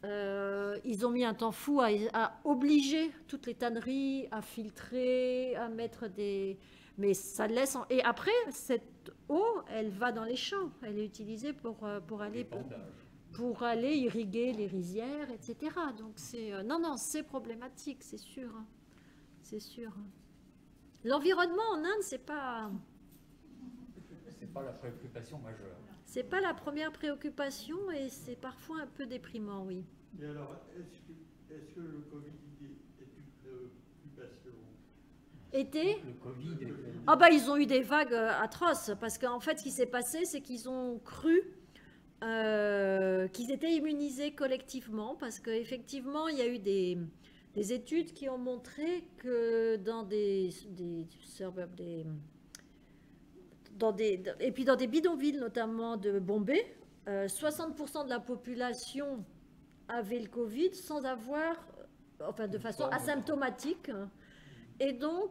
ils ont mis un temps fou à obliger toutes les tanneries à filtrer, à mettre des... Mais ça laisse... Et après, cette eau, elle va dans les champs. Elle est utilisée pour aller... pour aller irriguer les rizières, etc. Donc c'est non, c'est problématique, c'est sûr, hein. C'est sûr. L'environnement en Inde, c'est pas la préoccupation majeure. C'est pas la première préoccupation et c'est parfois un peu déprimant, oui. Et alors, est-ce que le Covid est une préoccupation? Le Covid. Ah bah ils ont eu des vagues atroces parce qu'en fait ce qui s'est passé c'est qu'ils ont cru qu'ils étaient immunisés collectivement parce qu'effectivement il y a eu des études qui ont montré que dans et puis dans des bidonvilles notamment de Bombay, 60% de la population avait le Covid sans avoir, enfin de façon asymptomatique. Et donc,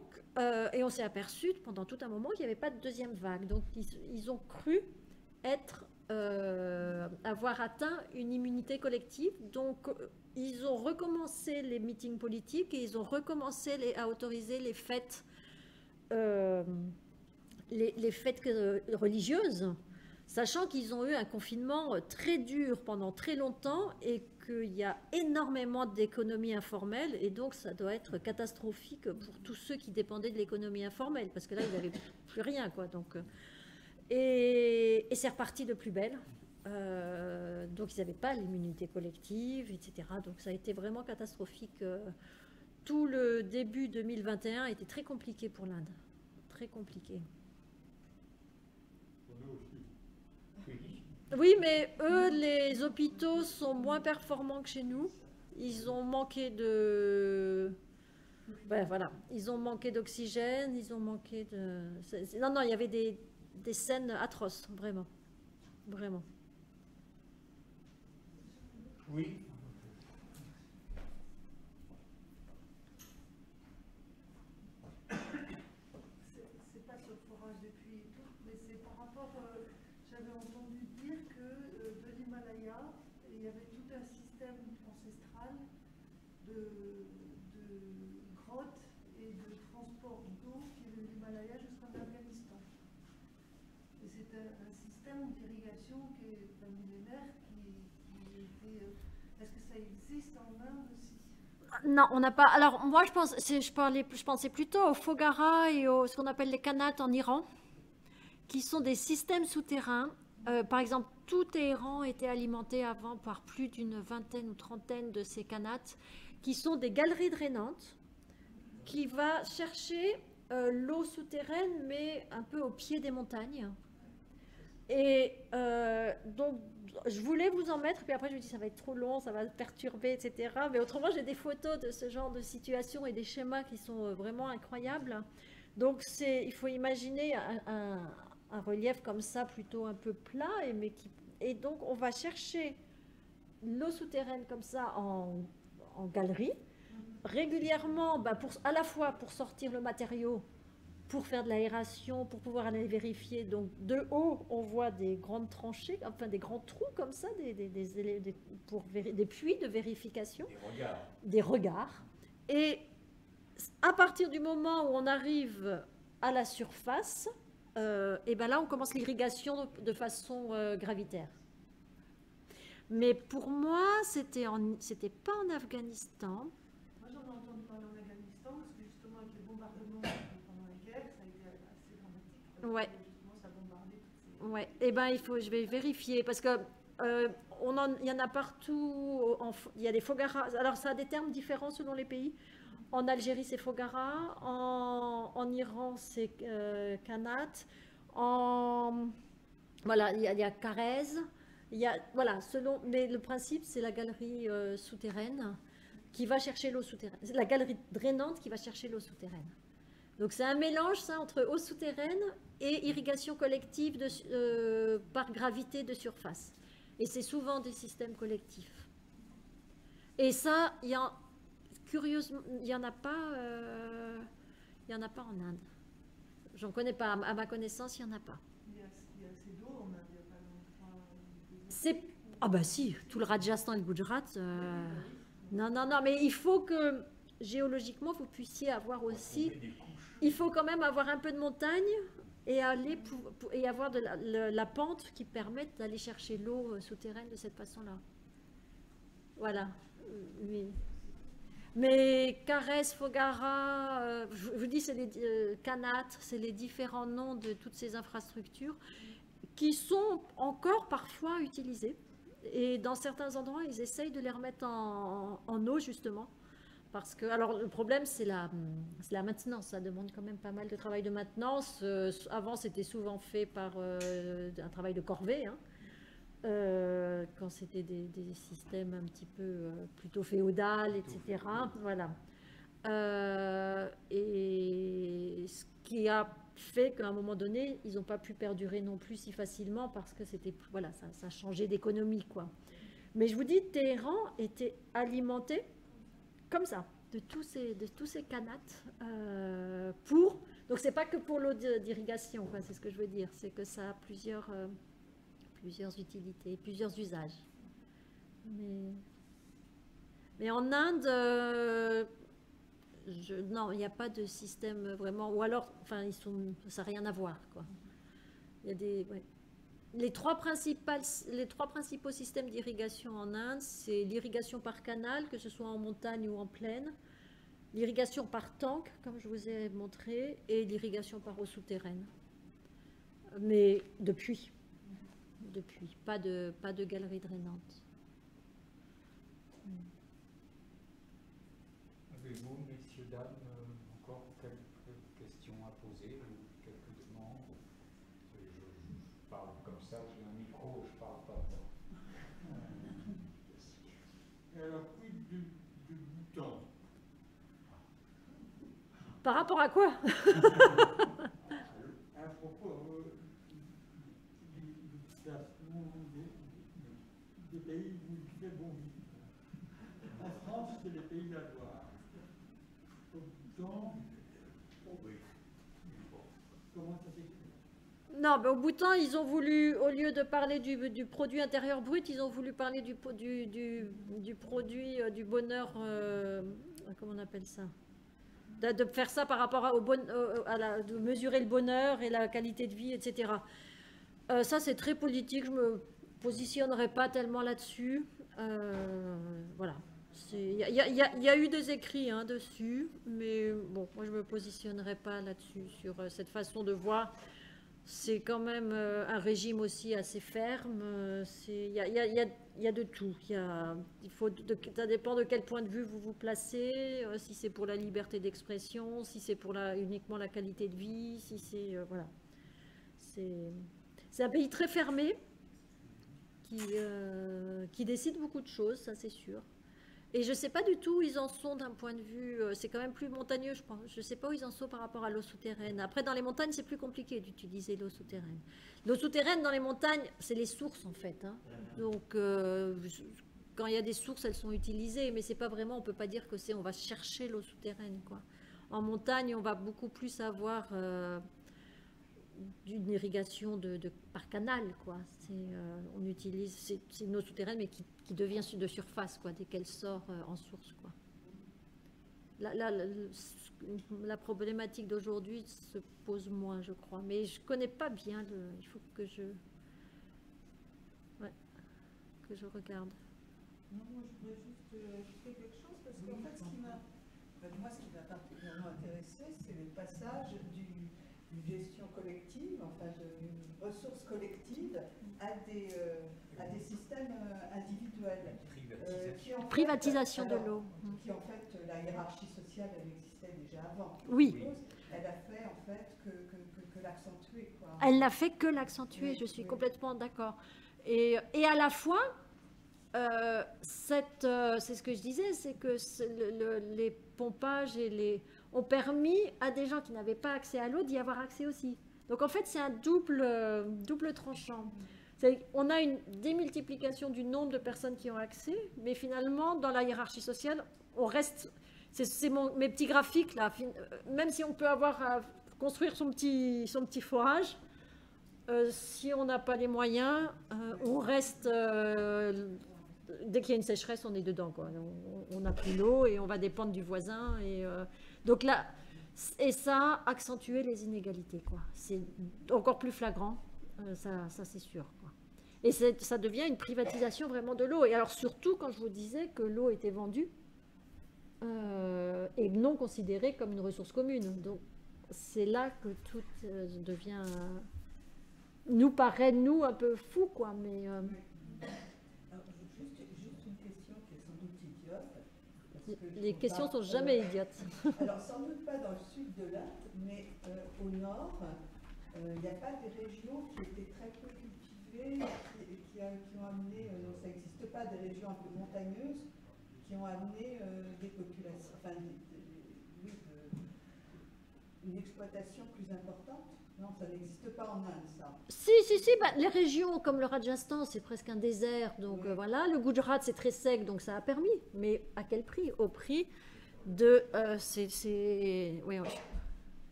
et on s'est aperçu pendant tout un moment qu'il n'y avait pas de deuxième vague. Donc, ils ont cru avoir atteint une immunité collective. Donc, ils ont recommencé les meetings politiques et ils ont recommencé à autoriser les fêtes, les fêtes religieuses, sachant qu'ils ont eu un confinement très dur pendant très longtemps et qu'il y a énormément d'économie informelle et donc ça doit être catastrophique pour tous ceux qui dépendaient de l'économie informelle parce que là ils n'avaient plus rien quoi. Donc, et c'est reparti de plus belle. Donc ils n'avaient pas l'immunité collective, etc. Donc ça a été vraiment catastrophique. Tout le début 2021 a été très compliqué pour l'Inde. Très compliqué. Oui, mais eux, les hôpitaux sont moins performants que chez nous. Ils ont manqué de... Ben, voilà. Ils ont manqué d'oxygène, ils ont manqué de... Non, il y avait des scènes atroces, vraiment. Vraiment. Oui. C'est pas sur le forage de puits et tout, mais c'est par rapport... J'avais entendu dire que de l'Himalaya, il y avait tout un système ancestral de grottes et de transport d'eau qui est de l'Himalaya jusqu'en Afghanistan. Et c'est un système d'irrigation qui est millénaire, qui était... Est-ce que ça existe en Inde aussi? Non, on n'a pas... Alors, moi, je pensais plutôt au Foggara et ce qu'on appelle les Kanats en Iran, qui sont des systèmes souterrains. Par exemple, tout Téhéran était alimenté avant par plus d'une vingtaine ou trentaine de ces Kanats, qui sont des galeries drainantes, qui va chercher l'eau souterraine, mais un peu au pied des montagnes. Et donc, je voulais vous en mettre, puis après je me dis ça va être trop long, ça va perturber, etc. Mais autrement, j'ai des photos de ce genre de situation et des schémas qui sont vraiment incroyables. Donc, il faut imaginer un relief comme ça, plutôt un peu plat, et donc on va chercher l'eau souterraine comme ça en galerie, régulièrement, à la fois pour sortir le matériau, pour faire de l'aération, pour pouvoir aller vérifier. Donc de haut, on voit des grandes tranchées, enfin des grands trous comme ça, des puits de vérification, des regards. Et à partir du moment où on arrive à la surface, et ben là on commence l'irrigation de façon gravitaire. Mais pour moi, c'était pas en Afghanistan. Moi j'en ai entendu parler en Afghanistan parce que justement avec les bombardements pendant la guerre, ça a été assez dramatique. Ouais. Justement, ça bombardait toutes ces... Ouais. Et ben je vais vérifier parce que il y en a partout. Il y a des Foggara. Alors ça a des termes différents selon les pays. En Algérie, c'est Foggara. En Iran, c'est Kanat. Voilà, il y a Karez. Voilà, mais le principe, c'est la galerie souterraine qui va chercher l'eau souterraine. C'est la galerie drainante qui va chercher l'eau souterraine. Donc c'est un mélange, ça, entre eau souterraine et irrigation collective par gravité de surface. Et c'est souvent des systèmes collectifs. Et ça, curieusement, il n'y en a pas en Inde. J'en connais pas. À ma connaissance, il n'y en a pas. Il y a assez d'eau en Inde, il n'y a pas longtemps. Ah bah si, tout le Rajasthan et le Gujarat. Non, mais il faut que géologiquement vous puissiez avoir aussi. Il faut quand même avoir un peu de montagne et et avoir de la pente qui permette d'aller chercher l'eau souterraine de cette façon-là. Voilà. Oui. Mais Carès, Fogara, je vous dis, c'est les Canat, c'est les différents noms de toutes ces infrastructures qui sont encore parfois utilisées. Et dans certains endroits, ils essayent de les remettre en eau, justement. Parce que, alors, le problème, c'est la maintenance. Ça demande quand même pas mal de travail de maintenance. Avant, c'était souvent fait par un travail de corvée, hein. Quand c'était des systèmes un petit peu plutôt féodal, etc. Voilà. Et ce qui a fait qu'à un moment donné, ils n'ont pas pu perdurer non plus si facilement parce que c'était, voilà, ça changeait d'économie, quoi. Mais je vous dis, Téhéran était alimenté comme ça, de tous ces canates donc c'est pas que pour l'eau d'irrigation, c'est ce que je veux dire, c'est que ça a plusieurs utilités, plusieurs usages. Mais en Inde, non, il n'y a pas de système vraiment, ou alors, enfin, ça n'a rien à voir, quoi. Il y a les trois principaux systèmes d'irrigation en Inde, c'est l'irrigation par canal, que ce soit en montagne ou en plaine, l'irrigation par tank, comme je vous ai montré, et l'irrigation par eau souterraine. Mais depuis, pas de galerie drainante. Avez-vous, messieurs, dames, encore quelques questions à poser ou quelques demandes? Je parle comme ça, j'ai un micro, je parle pas fort. Alors, quid du Bhoutan? Par rapport à quoi? À propos du placement des pays où il fait bon vivre. En France, c'est les pays de la Loire. Au Bhoutan, comment ça s'explique? Non, mais au Bhoutan, ils ont voulu, au lieu de parler du produit intérieur brut, ils ont voulu parler du produit, du bonheur, comment on appelle ça? De faire ça par rapport de mesurer le bonheur et la qualité de vie, etc. Ça, c'est très politique, je ne me positionnerai pas tellement là-dessus. Voilà. Il y a eu des écrits dessus, mais bon, moi, je ne me positionnerai pas là-dessus, sur cette façon de voir. C'est quand même un régime aussi assez ferme. Il y a de tout. Ça dépend de quel point de vue vous vous placez, si c'est pour la liberté d'expression, si c'est pour uniquement la qualité de vie, si c'est... voilà. C'est un pays très fermé qui décide beaucoup de choses, ça c'est sûr. Et je ne sais pas du tout où ils en sont d'un point de vue... c'est quand même plus montagneux, je pense. Je ne sais pas où ils en sont par rapport à l'eau souterraine. Après, dans les montagnes, c'est plus compliqué d'utiliser l'eau souterraine. L'eau souterraine, dans les montagnes, c'est les sources, en fait. Hein. Donc, quand il y a des sources, elles sont utilisées. Mais c'est pas vraiment... On ne peut pas dire que on va chercher l'eau souterraine, quoi. En montagne, on va beaucoup plus avoir d'une irrigation par canal, quoi. On utilise... C'est une eau souterraine, mais qui devient de surface, quoi, dès qu'elle sort en source, quoi. La problématique d'aujourd'hui se pose moins, je crois. Mais je ne connais pas bien il faut que je regarde. Non, moi je voudrais juste ajouter quelque chose, parce qu'en fait, ce qui m'a particulièrement intéressé, c'est le passage d'une gestion collective, enfin d'une ressource collective, à des systèmes individuels. Privatisation de l'eau. Qui en fait, la hiérarchie sociale, elle existait déjà avant. Oui. Elle a fait en fait que l'accentuer, quoi. Elle n'a fait que l'accentuer, oui, je suis complètement d'accord. Et à la fois, c'est ce que je disais, c'est que les pompages ont permis à des gens qui n'avaient pas accès à l'eau d'y avoir accès aussi. Donc en fait, c'est un double tranchant. On a une démultiplication du nombre de personnes qui ont accès, mais finalement, dans la hiérarchie sociale, on reste... C'est mes petits graphiques, là. Même si on peut construire son petit forage, si on n'a pas les moyens, on reste... dès qu'il y a une sécheresse, on est dedans, quoi. On n'a plus l'eau et on va dépendre du voisin. Donc là, Et ça a accentué les inégalités, quoi. C'est encore plus flagrant, ça c'est sûr, quoi. Et ça devient une privatisation vraiment de l'eau. Et alors surtout quand je vous disais que l'eau était vendue et non considérée comme une ressource commune. Donc c'est là que tout devient, nous paraît, nous, un peu fou, quoi. Mais Alors, juste une question qui est sans doute idiote. parce que je les trouve questions pas, sont jamais idiotes. Alors, sans doute pas dans le sud de l'Inde, mais au nord, il n'y a pas des régions qui étaient très peu cultivées, qui ont amené, non, ça n'existe pas, des régions un peu montagneuses, qui ont amené des populations, enfin, oui, une exploitation plus importante. Non, ça n'existe pas en Inde, ça. Si, bah, les régions comme le Rajasthan, c'est presque un désert, donc voilà. Le Gujarat, c'est très sec, donc ça a permis. Mais à quel prix? Au prix de... Oui.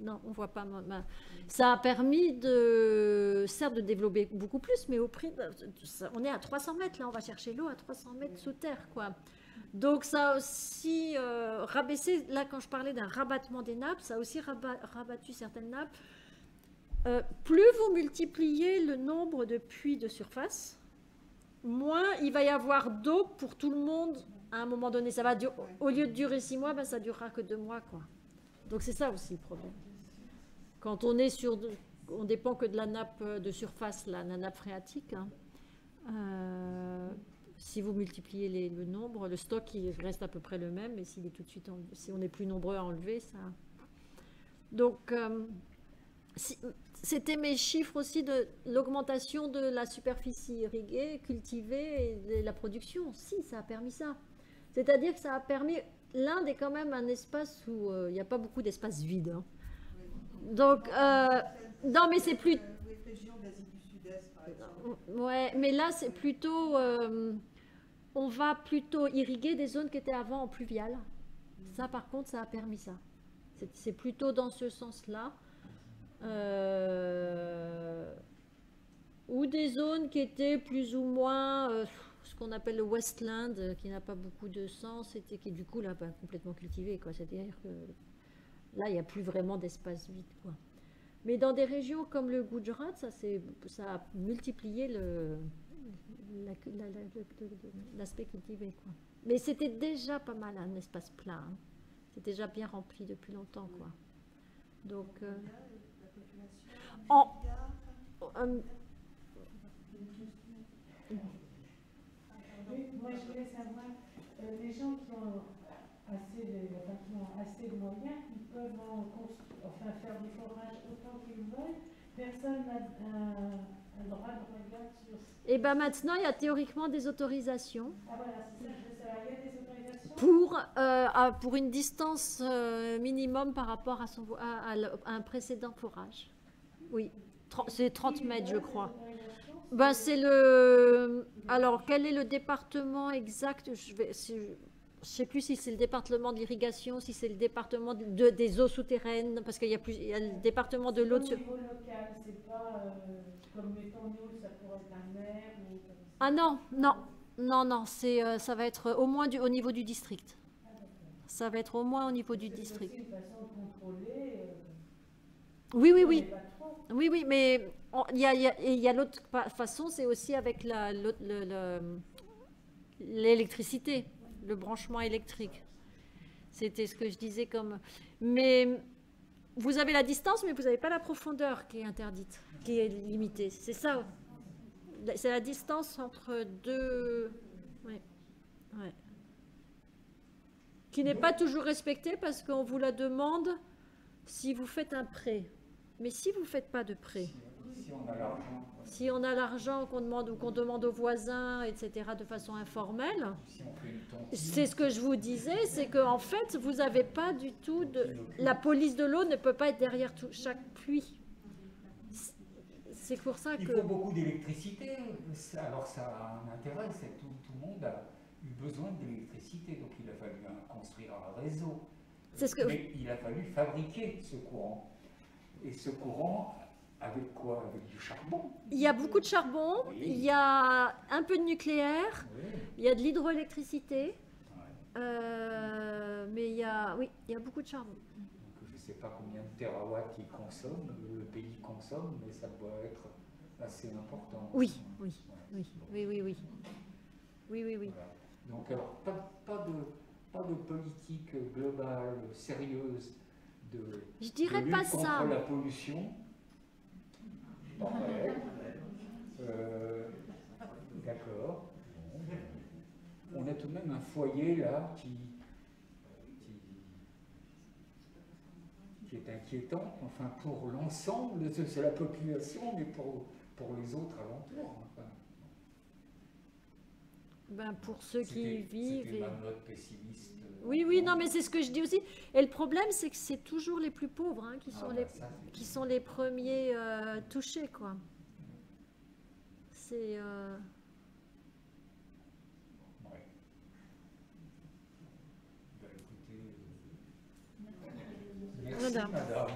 Non, on voit pas. Ça a permis de, certes, de développer beaucoup plus, mais au prix... On est à 300 mètres, là, on va chercher l'eau à 300 mètres sous terre, quoi. Donc ça a aussi rabaissé, là quand je parlais d'un rabattement des nappes, ça a aussi rabattu certaines nappes. Plus vous multipliez le nombre de puits de surface, moins il va y avoir d'eau pour tout le monde à un moment donné. Ça va au lieu de durer 6 mois, ben, ça durera que 2 mois, quoi. Donc c'est ça aussi le problème. Quand on est sur... On dépend que de la nappe de surface, la nappe phréatique, hein. Si vous multipliez le nombre, le stock il reste à peu près le même, et s'il est tout de suite si on est plus nombreux à enlever, ça. Donc, c'était mes chiffres aussi de l'augmentation de la superficie irriguée, cultivée et de la production. Si, ça a permis ça. C'est-à-dire que ça a permis. L'Inde est quand même un espace où il n'y a pas beaucoup d'espace vide. Hein. Donc, non, mais c'est plus. Ouais, mais là, c'est plutôt... on va plutôt irriguer des zones qui étaient avant en pluvial. Ça, par contre, ça a permis ça. C'est plutôt dans ce sens-là. Ou des zones qui étaient plus ou moins... ce qu'on appelle le Westland, qui n'a pas beaucoup de sens, et qui, du coup, là, bah, complètement cultivé, quoi. C'est-à-dire que là, il n'y a plus vraiment d'espace vide, quoi. Mais dans des régions comme le Gujarat, ça a multiplié l'aspect cultivé, quoi. Mais c'était déjà pas mal un espace plein. Hein. C'était déjà bien rempli depuis longtemps, quoi. Donc, moi, je voulais savoir, les gens qui ont assez de moyens, ils peuvent faire du forage autant qu'ils veulent. Personne n'a le droit de regarder sur... Et bien maintenant, il y a théoriquement des autorisations. Ah voilà, c'est ça, je veux savoir. Il y a des autorisations pour une distance minimum par rapport à un précédent forage. Oui, c'est 30 mètres, je crois. Ben, c'est le... Alors, quel est le département exact? Je ne sais plus si c'est le département de l'irrigation, si c'est le département des eaux souterraines, parce qu'il y a le département de l'eau... Au niveau local, c'est pas comme mettons nous, ça pourrait être un maire ou... Ah non, ça va être au moins au niveau du district. Ça va être au moins au niveau du district. C'est une façon de contrôler... Oui, mais il y a l'autre façon, c'est aussi avec l'électricité, le branchement électrique. C'était ce que je disais comme... Mais vous avez la distance, mais vous n'avez pas la profondeur qui est interdite, qui est limitée. C'est ça. C'est la distance entre deux... Ouais. Qui n'est pas toujours respectée parce qu'on vous la demande si vous faites un prêt. Mais si vous ne faites pas de prêt, si on a l'argent qu'on demande ou qu'on demande aux voisins, etc., de façon informelle, c'est ce que je vous disais, c'est qu'en fait, vous n'avez pas du tout de... La police de l'eau ne peut pas être derrière chaque puits. C'est pour ça que... Il faut beaucoup d'électricité, alors ça a un intérêt, c'est que tout le monde a eu besoin d'électricité, donc il a fallu construire un réseau. Mais il a fallu fabriquer ce courant. Et ce courant, avec quoi? Avec du charbon. Il y a beaucoup de charbon, il y a un peu de nucléaire, il y a de l'hydroélectricité, mais il y a beaucoup de charbon. sais pas combien de terawatts il consomme, le pays consomme, mais ça doit être assez important. Oui, oui, oui, oui, oui, oui. Oui, oui, oui. Voilà. Donc, alors, pas de politique globale sérieuse de, Je dirais de lutte pas contre ça. la pollution. Ouais. D'accord. Bon. On a tout de même un foyer là qui est inquiétant, enfin pour l'ensemble de la population, mais pour les autres alentours. Enfin. Ben, pour ceux qui vivent. C'était ma note pessimiste. Oui, oui, non, mais c'est ce que je dis aussi. Et le problème, c'est que c'est toujours les plus pauvres hein, qui sont les premiers touchés, quoi. C'est... Ouais. Ben, écoutez, merci, Madame. madame.